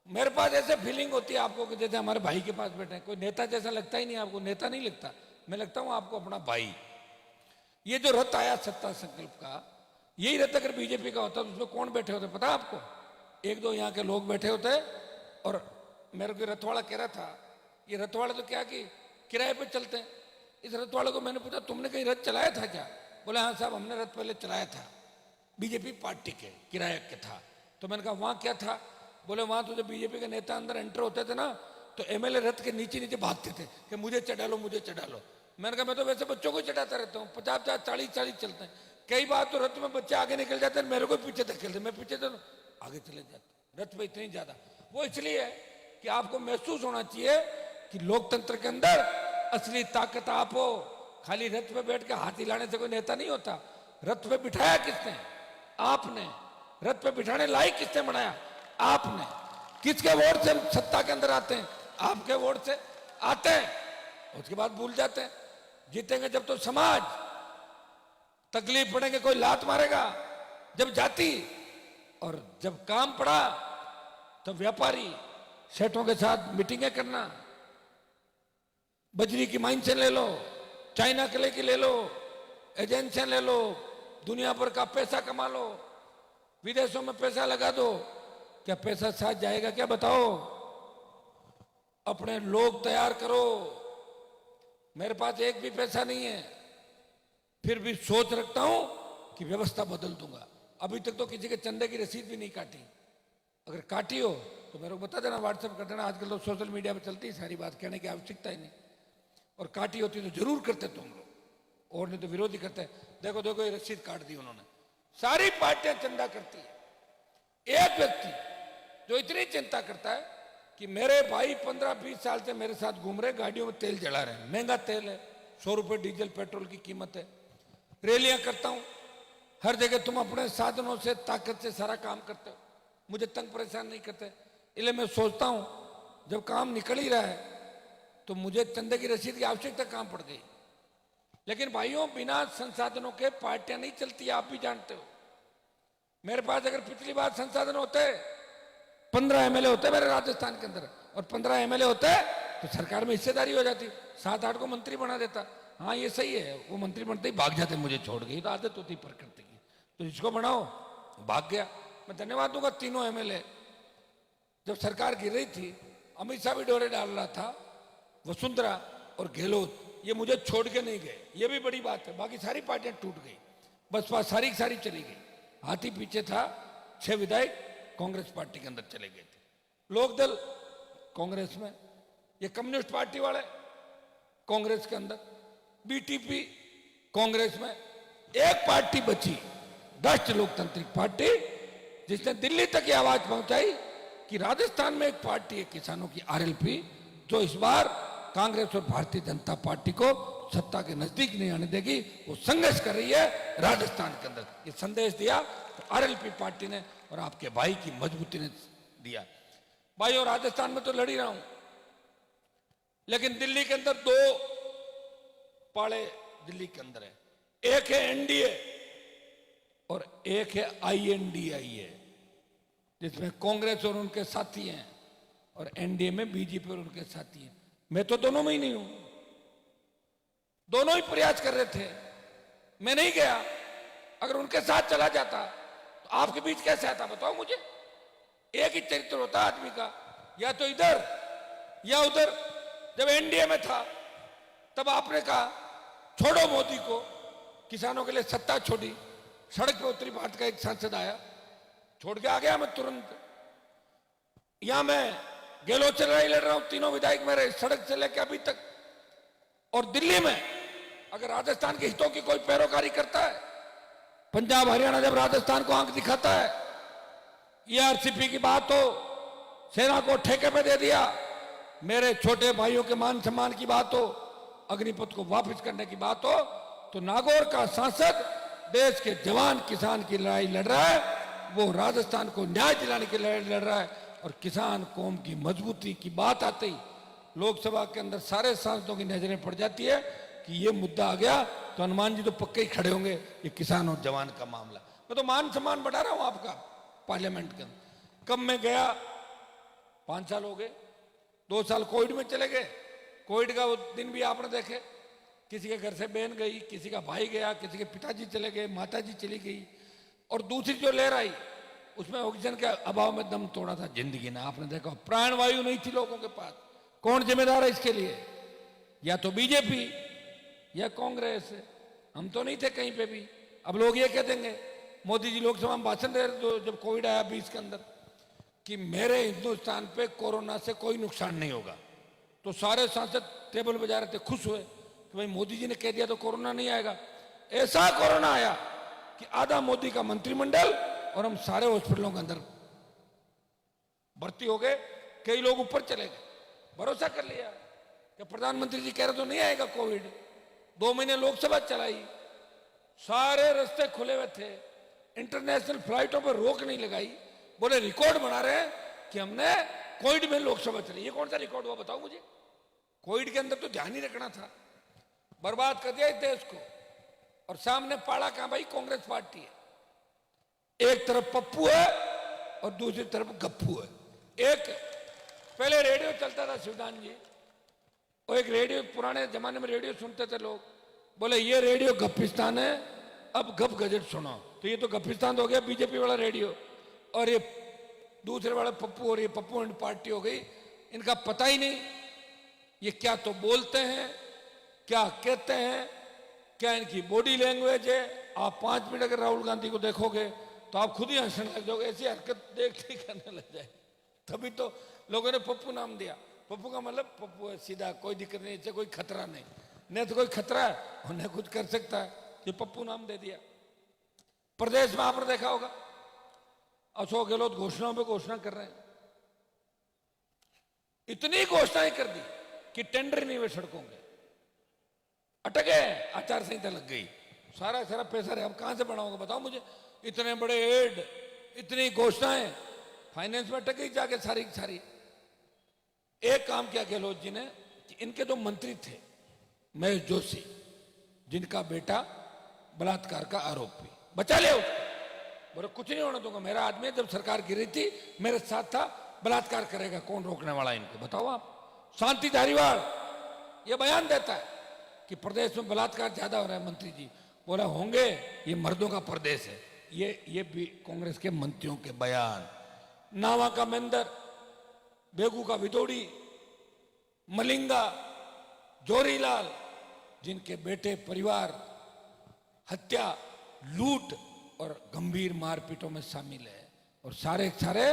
मेरे पास ऐसे फीलिंग होती है आपको कि जैसे हमारे भाई के पास बैठे हैं। कोई नेता जैसा लगता ही नहीं आपको, नेता नहीं लगता, मैं लगता हूं आपको अपना भाई। ये जो रथ आया सत्ता संकल्प का, यही रथ अगर बीजेपी का होता तो उसमें कौन बैठे होते पता आपको? 1-2 यहाँ के लोग बैठे होते। और मेरे को रथवाड़ा कह रहा था, ये रथवाड़ा तो क्या कि किराए पे चलते हैं। इस रथवाड़े को मैंने पूछा तुमने कहीं रथ चलाया था क्या? बोले हाँ साहब हमने रथ पहले चलाया था, बीजेपी पार्टी के किराए के था। तो मैंने कहा वहां क्या था? बोले वहां तो जब बीजेपी के नेता अंदर एंटर होते थे ना, तो एमएलए रथ के नीचे भागते थे कि मुझे चढ़ा लो, मुझे चढ़ा लो। मैंने कहा मैं तो वैसे बच्चों को चढ़ाता रहता हूँ, 50-50, 40-40 चलते हैं। कई बार तो रथ में बच्चे आगे निकल जाते हैं, मेरे को पीछे धकेलते, मैं पीछे तो आगे चले जाते। रथ में इतनी ज्यादा वो इसलिए है कि आपको महसूस होना चाहिए कि लोकतंत्र के अंदर असली ताकत आप हो। खाली रथ पे बैठ के हाथ हिलाने से कोई नेता नहीं होता। रथ पे बिठाया किसने? आपने। रथ पे बिठाने लायक किसने बनाया? आपने। किसके वोट से हम सत्ता के अंदर आते हैं? आपके वोट से आते हैं, उसके बाद भूल जाते हैं। जीतेंगे जब तो समाज, तकलीफ पड़ेंगे कोई लात मारेगा, जब जाति, और जब काम पड़ा तो व्यापारी सेठों के साथ मीटिंगें करना। बजरी की माइन से ले लो, चाइना किले की ले लो, एजेंसियां ले लो, दुनिया भर का पैसा कमा लो, विदेशों में पैसा लगा दो, क्या पैसा साथ जाएगा क्या बताओ? अपने लोग तैयार करो। मेरे पास एक भी पैसा नहीं है, फिर भी सोच रखता हूं कि व्यवस्था बदल दूंगा। अभी तक तो किसी के चंदे की रसीद भी नहीं काटी। अगर काटी हो तो मेरे को बता देना, व्हाट्सएप कर देना। आजकल तो सोशल मीडिया पे चलती है सारी बात, कहने की आवश्यकता ही नहीं। और काटी होती तो जरूर करते तुम लोग, और नहीं तो विरोधी करते। देखो देखो ये रसीद काट दी उन्होंने। सारी पार्टियां चंदा करती है। एक व्यक्ति जो इतनी चिंता करता है कि मेरे भाई 15-20 साल से मेरे साथ घूम रहे, गाड़ियों में तेल जला रहे हैं, महंगा तेल है, 100 रुपए डीजल पेट्रोल की कीमत है। रैलियां करता हूं हर जगह, तुम अपने साधनों से ताकत से सारा काम करते हो, मुझे तंग परेशान नहीं करते। इसलिए मैं सोचता हूं जब काम निकल ही रहा है तो मुझे चंदे की रसीद की आवश्यकता कहां पड़ गई। लेकिन भाइयों, बिना संसाधनों के पार्टियां नहीं चलती, आप भी जानते हो। मेरे पास अगर पिछली बार संसाधन होते, 15 एमएलए होते मेरे राजस्थान के अंदर, और 15 एमएलए होते तो सरकार में हिस्सेदारी हो जाती, 7-8 को मंत्री बना देता। हाँ ये सही है, वो मंत्री बनते ही भाग जाते, मुझे छोड़ गई, तो आदत होती प्रकृति की। तो जिसको बनाओ भाग गया। मैं धन्यवाद दूंगा तीनों एमएलए। जब सरकार गिर रही थी, अमित शाह भी डोरे डाल रहा था, वसुंधरा और गहलोत, ये मुझे छोड़ के नहीं गए, ये भी बड़ी बात है। बाकी सारी पार्टियां टूट गई, बसपा सारी की सारी चली गई। हाथी पीछे था, 6 विधायक कांग्रेस पार्टी के अंदर चले गए थे, लोकदल कांग्रेस में, ये कम्युनिस्ट पार्टी वाले कांग्रेस के अंदर, बीटीपी कांग्रेस में। एक पार्टी बची, राष्ट्र लोकतांत्रिक पार्टी, जिसने दिल्ली तक ये आवाज पहुंचाई कि राजस्थान में एक पार्टी है किसानों की, आरएलपी, जो इस बार कांग्रेस और भारतीय जनता पार्टी को सत्ता के नजदीक नहीं आने देगी, वो संघर्ष कर रही है राजस्थान के अंदर। ये संदेश दिया तो आरएलपी पार्टी ने और आपके भाई की मजबूती ने दिया। भाई और राजस्थान में तो लड़ ही रहा हूं, लेकिन दिल्ली के अंदर 2 पाड़े दिल्ली के अंदर है। एक है एनडीए और एक है आईएनडीए, जिसमें कांग्रेस और उनके साथी हैं, और एनडीए में बीजेपी और उनके साथी हैं। मैं तो दोनों में ही नहीं हूं। दोनों ही प्रयास कर रहे थे। मैं नहीं गया, अगर उनके साथ चला जाता तो आपके बीच कैसे आता बताओ मुझे। एक ही चरित्र होता है आदमी का, या तो इधर या उधर। जब एनडीए में था तब आपने कहा छोड़ो मोदी को, किसानों के लिए सत्ता छोड़ी, सड़क पर उत्तरी भारत का एक सांसद आया, छोड़ के आ गया मैं तुरंत। यहां मैं गहलोत से लड़ाई लड़ रहा हूं, तीनों विधायक मेरे सड़क से लेकर अभी तक। और दिल्ली में अगर राजस्थान के हितों की कोई पैरोकारी करता है, पंजाब हरियाणा जब राजस्थान को आंख दिखाता है, ईआरसीपी की बात हो, सेना को ठेके पे दे दिया, मेरे छोटे भाइयों के मान सम्मान की बात हो, अग्निपथ को वापस करने की बात हो, तो नागौर का सांसद देश के जवान किसान की लड़ाई लड़ रहा है, वो राजस्थान को न्याय दिलाने की लड़ाई लड़ रहा है। और किसान कौम की मजबूती की बात आते ही लोकसभा के अंदर सारे सांसदों की नजरें पड़ जाती है कि ये मुद्दा आ गया तो हनुमान जी तो पक्के ही खड़े होंगे, ये किसान और जवान का मामला। मैं तो मान सम्मान बढ़ा रहा हूं आपका पार्लियामेंट के अंदर। कब मैं गया, 5 साल हो गए, 2 साल कोविड में चले गए। कोविड का वो दिन भी आपने देखे, किसी के घर से बहन गई, किसी का भाई गया, किसी के पिताजी चले गए, माताजी चली गई। और दूसरी जो लहर आई उसमें ऑक्सीजन के अभाव में दम तोड़ा था जिंदगी ने। आपने देखा प्राणवायु नहीं थी लोगों के पास। कौन जिम्मेदार है इसके लिए? या तो बीजेपी या कांग्रेस। हम तो नहीं थे कहीं पे भी। अब लोग ये कह देंगे, मोदी जी लोकसभा में भाषण दे रहे जब कोविड आया 20 के अंदर, कि मेरे हिंदुस्तान पे कोरोना से कोई नुकसान नहीं होगा। तो सारे सांसद टेबल बजा रहे थे, खुश हुए कि भाई मोदी जी ने कह दिया तो कोरोना नहीं आएगा। ऐसा कोरोना आया कि आधा मोदी का मंत्रिमंडल और हम सारे हॉस्पिटलों के अंदर भर्ती हो गए। कई लोग ऊपर चले गए, भरोसा कर लिया कि प्रधानमंत्री जी कह रहे तो नहीं आएगा कोविड। 2 महीने लोकसभा चलाई, सारे रास्ते खुले हुए थे, इंटरनेशनल फ्लाइटों पर रोक नहीं लगाई। बोले रिकॉर्ड बना रहे हैं कि हमने कोविड में लोकसभा चली। ये कौन सा रिकॉर्ड हुआ बताओ मुझे? कोविड के अंदर तो ध्यान ही रखना था। बर्बाद कर दिया इस देश को। और सामने पाड़ा कहां भाई? कांग्रेस पार्टी है। एक तरफ पप्पू है और दूसरी तरफ गप्पू है। एक पहले रेडियो चलता था शिवदान जी, और एक रेडियो, पुराने जमाने में रेडियो सुनते थे लोग, बोले ये रेडियो गप्पिस्तान है, अब गप गजट सुनो। तो ये तो गप्पिस्तान हो गया बीजेपी वाला रेडियो, और ये दूसरे वाला पप्पू, और ये पप्पू एंड पार्टी हो गई। इनका पता ही नहीं ये क्या तो बोलते हैं, क्या कहते हैं, क्या इनकी बॉडी लैंग्वेज है। आप 5 मिनट अगर राहुल गांधी को देखोगे तो आप खुद ही हंसने लग जाओगे, ऐसी हरकत देखते ही करने लग जाए। तभी तो लोगों ने पप्पू नाम दिया। पप्पू का मतलब पप्पू है, सीधा, कोई दिक्कत नहीं, इससे कोई खतरा नहीं। नहीं तो कोई खतरा है और न कुछ कर सकता है, ये पप्पू नाम दे दिया। प्रदेश में आपने देखा होगा, अशोक गहलोत घोषणाओं पे घोषणा कर रहे हैं। इतनी घोषणाएं कर दी कि टेंडर नहीं हुए सड़कों के, अटक गए, आचार संहिता लग गई, सारा पैसा रहे। अब कहां से बनाओगे बताओ मुझे? इतने बड़े एड, इतनी घोषणाएं, फाइनेंस में अटक गई जाके सारी की सारी। एक काम किया गहलोत जी ने कि इनके जो मंत्री थे, महेश जोशी, जिनका बेटा बलात्कार का आरोपी, बचा लिया उसको। बोले कुछ नहीं होने दूंगा, मेरा आदमी जब सरकार गिरी थी मेरे साथ था, बलात्कार करेगा कौन रोकने वाला इनको? बताओ आप। शांति धारीवाल ये बयान देता है कि प्रदेश में बलात्कार ज्यादा हो रहा है। मंत्री जी बोला होंगे, ये मर्दों का प्रदेश है। ये भी कांग्रेस के मंत्रियों के बयान। नावा का मेंदर, बेगू का विदोड़ी, मलिंगा, जोरीलाल, जिनके बेटे परिवार हत्या, लूट और गंभीर मारपीटों में शामिल है, और सारे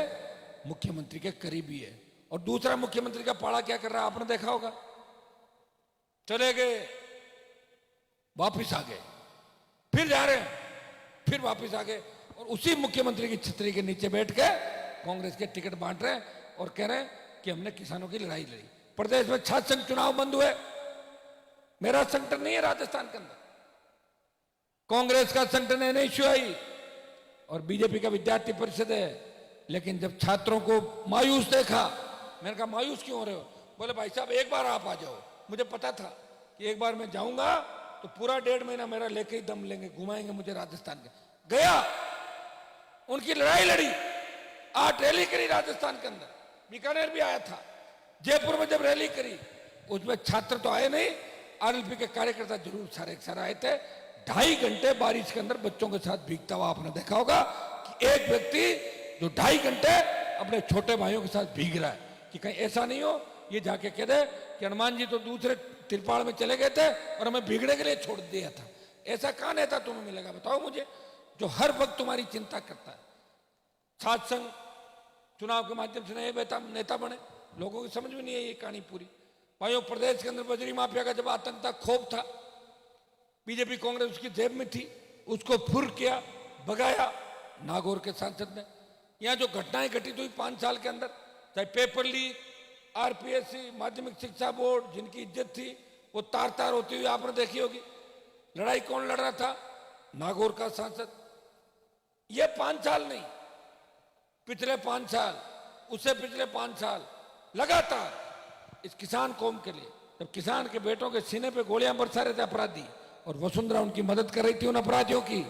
मुख्यमंत्री के करीबी है। और दूसरा मुख्यमंत्री का पाड़ा क्या कर रहा है आपने देखा होगा, चले गए, वापिस आ गए, फिर जा रहे हैं, फिर वापिस आ गए, और उसी मुख्यमंत्री की छतरी के नीचे बैठ के कांग्रेस के टिकट बांट रहे हैं और कह रहे हैं कि हमने किसानों की लड़ाई लड़ी। प्रदेश में 6 संघ चुनाव बंद हुए, मेरा संगठन नहीं है राजस्थान के अंदर, कांग्रेस का संगठन है, नहीं इश्यू आई, और बीजेपी का विद्यार्थी परिषद है। लेकिन जब छात्रों को मायूस देखा, मैंने कहा मायूस क्यों हो रहे हो? बोले भाई साहब एक बार आप आ जाओ। मुझे पता था कि एक बार मैं जाऊंगा तो पूरा 1.5 महीना मेरा लेके ही दम लेंगे, घुमाएंगे मुझे राजस्थान के। गया, उनकी लड़ाई लड़ी, 8 रैली करी राजस्थान के अंदर, बीकानेर भी आया था। जयपुर में जब रैली करी उसमें छात्र तो आए नहीं, आरएलपी के कार्यकर्ता जरूर सारे के सारे आए थे। 2.5 घंटे बारिश के अंदर बच्चों के साथ भीगता हुआ आपने देखा होगा कि एक व्यक्ति जो 2.5 घंटे अपने छोटे भाइयों के साथ भीग रहा है, कि कहीं ऐसा नहीं हो ये जाके कह दे कि हनुमान जी तो दूसरे तिरपाल में चले गए थे और हमें भीगने के लिए छोड़ दिया था। ऐसा कहां नेता तुम्हें मिलेगा बताओ मुझे, जो हर वक्त तुम्हारी चिंता करता है। सात संघ चुनाव के माध्यम से नए नेता बने, लोगों की समझ में नहीं है ये कहानी पूरी। भाइयों, प्रदेश के अंदर बजरी माफिया का जब आतंक था, खौफ था, बीजेपी कांग्रेस उसकी जेब में थी, उसको फुर किया, भगाया नागौर के सांसद ने। यहाँ जो घटनाएं घटित हुई 5 साल के अंदर, चाहे पेपर लीक, आरपीएससी, माध्यमिक शिक्षा बोर्ड, जिनकी इज्जत थी वो तार तार होती हुई आपने देखी होगी। लड़ाई कौन लड़ रहा था? नागौर का सांसद। ये 5 साल नहीं, पिछले 5 साल, उससे पिछले 5 साल लगातार इस किसान कौम के लिए, जब किसान के बेटों के सीने पे गोलियां बरसा रहे थे अपराधी और वसुंधरा उनकी मदद कर रही थी उन अपराधियों की,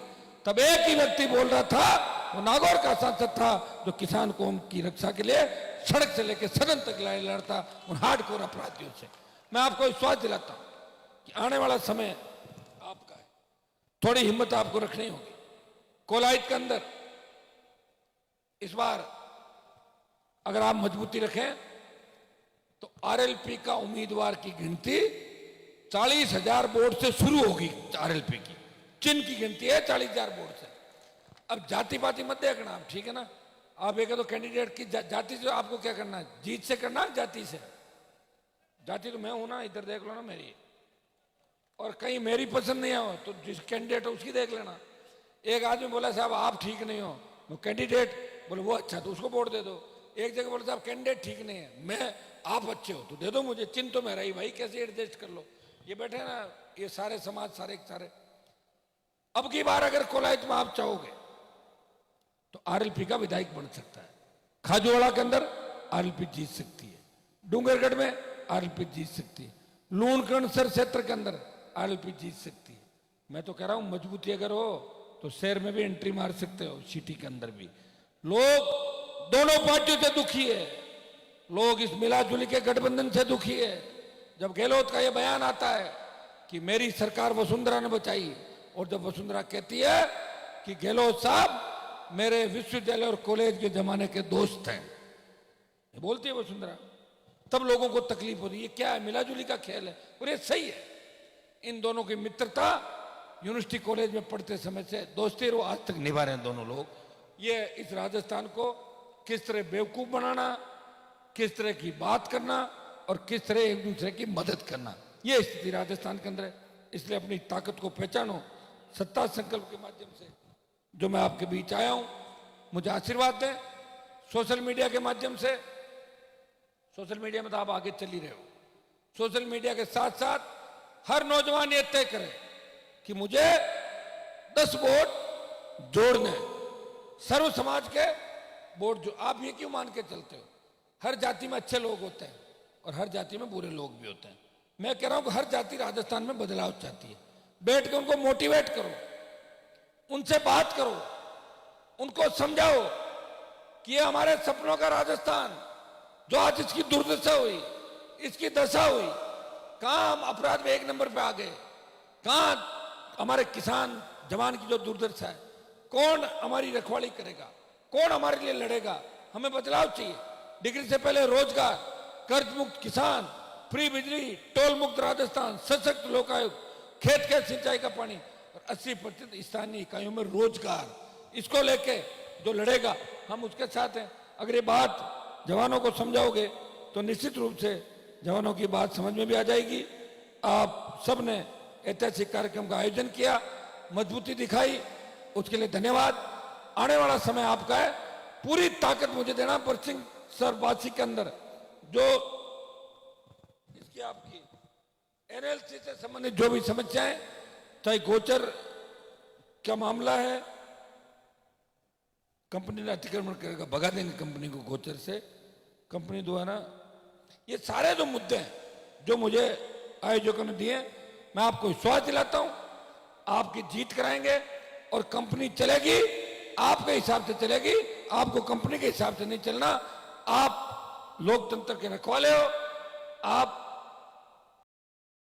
तब एक ही व्यक्ति बोल रहा था, वो नागौर का सांसद था जो किसान कौम की रक्षा के लिए सड़क से लेकर सदन तक लड़ता उन हार्डकोर अपराधियों से। मैं आपको विश्वास दिलाता हूं कि आने वाला समय आपका है, थोड़ी हिम्मत आपको रखनी होगी। कोलाइट के अंदर इस बार अगर आप मजबूती रखें तो आरएलपी का उम्मीदवार की गिनती 40,000 वोट से शुरू होगी। आरएलपी की चिन्ह की गिनती है 40,000 वोट से। अब जाति पाति मत देखना आप, ठीक है ना? आप एक तो कैंडिडेट की जाति से आपको क्या करना है, जीत से करना है जाति से? जाति तो मैं हूं ना, इधर देख लो ना मेरी, और कहीं मेरी पसंद नहीं हो तो जिस कैंडिडेट है उसकी देख लेना। एक आदमी बोला साहब आप ठीक नहीं हो, वो कैंडिडेट बोले वो अच्छा तो उसको वोट दे दो। एक जगह बोले साहब कैंडिडेट ठीक नहीं है, मैं आप अच्छे हो तो दे दो मुझे, चिन्ह तो मेरा ही भाई, कैसे एडजस्ट कर लो। ये बैठे ना ये सारे समाज सारे के सारे। अब की बार अगर कोलाइट में आप चाहोगे तो आरएलपी का विधायक बन सकता है। खाजूवाड़ा के अंदर आरएलपी जीत सकती है, डूंगरगढ़ में आरएलपी जीत सकती है, लूणकरणसर क्षेत्र के अंदर आरएलपी जीत सकती है। मैं तो कह रहा हूं मजबूती अगर हो तो शहर में भी एंट्री मार सकते हो, सिटी के अंदर भी। लोग दोनों पार्टियों से दुखी है, लोग इस मिलाजुली के गठबंधन से दुखी है। जब गहलोत का यह बयान आता है कि मेरी सरकार वसुंधरा ने बचाई, और जब वसुंधरा कहती है कि गहलोत साहब मेरे विश्वविद्यालय और कॉलेज के जमाने के दोस्त हैं, ये बोलती है वसुंधरा, तब लोगों को तकलीफ होती है। ये क्या है, मिलाजुली का खेल है? और ये सही है। इन दोनों की मित्रता यूनिवर्सिटी कॉलेज में पढ़ते समय से दोस्ती वो आज तक निभा रहे हैं दोनों लोग। ये इस राजस्थान को किस तरह बेवकूफ बनाना, किस तरह की बात करना और किस तरह एक दूसरे की मदद करना, ये स्थिति राजस्थान के अंदर है। इसलिए अपनी ताकत को पहचानो। सत्ता संकल्प के माध्यम से जो मैं आपके बीच आया हूं, मुझे आशीर्वाद दें। सोशल मीडिया के माध्यम से, सोशल मीडिया में तो आप आगे चल ही रहे हो, सोशल मीडिया के साथ साथ हर नौजवान ये तय करे कि मुझे 10 वोट जोड़ने हैं। सर्व समाज के वोट जो आप ये क्यों मान के चलते हो? हर जाति में अच्छे लोग होते हैं और हर जाति में बुरे लोग भी होते हैं। मैं कह रहा हूं कि हर जाति राजस्थान में बदलाव चाहती है। बैठ के उनको मोटिवेट करो, उनसे बात करो, उनको समझाओ कि ये हमारे सपनों का राजस्थान जो आज इसकी दुर्दशा हुई, इसकी दशा हुई, कहां हम अपराध में 1 नंबर पे आ गए, कहां हमारे किसान जवान की जो दुर्दशा है, कौन हमारी रखवाली करेगा, कौन हमारे लिए लड़ेगा? हमें बदलाव चाहिए। डिग्री से पहले रोजगार, कर्ज मुक्त किसान, फ्री बिजली, टोल मुक्त राजस्थान, सशक्त लोकायुक्त, खेत खेत सिंचाई का पानी और 80% स्थानीय इकाइयों में रोजगार, इसको लेके जो लड़ेगा हम उसके साथ हैं। अगर ये बात जवानों को समझाओगे तो निश्चित रूप से जवानों की बात समझ में भी आ जाएगी। आप सब ने ऐतिहासिक कार्यक्रम का आयोजन किया, मजबूती दिखाई, उसके लिए धन्यवाद। आने वाला समय आपका है, पूरी ताकत मुझे देना। बरसिंह सर वासी के अंदर जो इसकी आपकी एनएलसी से संबंधित जो भी समस्याएं, चाहे गोचर क्या मामला है, कंपनी ने अतिक्रमण करेगा, भगा देंगे कंपनी को गोचर से, कंपनी द्वारा, ये सारे जो मुद्दे हैं जो मुझे आयोजकों ने दिए, मैं आपको विश्वास दिलाता हूं आपकी जीत कराएंगे और कंपनी चलेगी आपके हिसाब से चलेगी, आपको कंपनी के हिसाब से नहीं चलना। आप लोकतंत्र के रखवाले हो, आप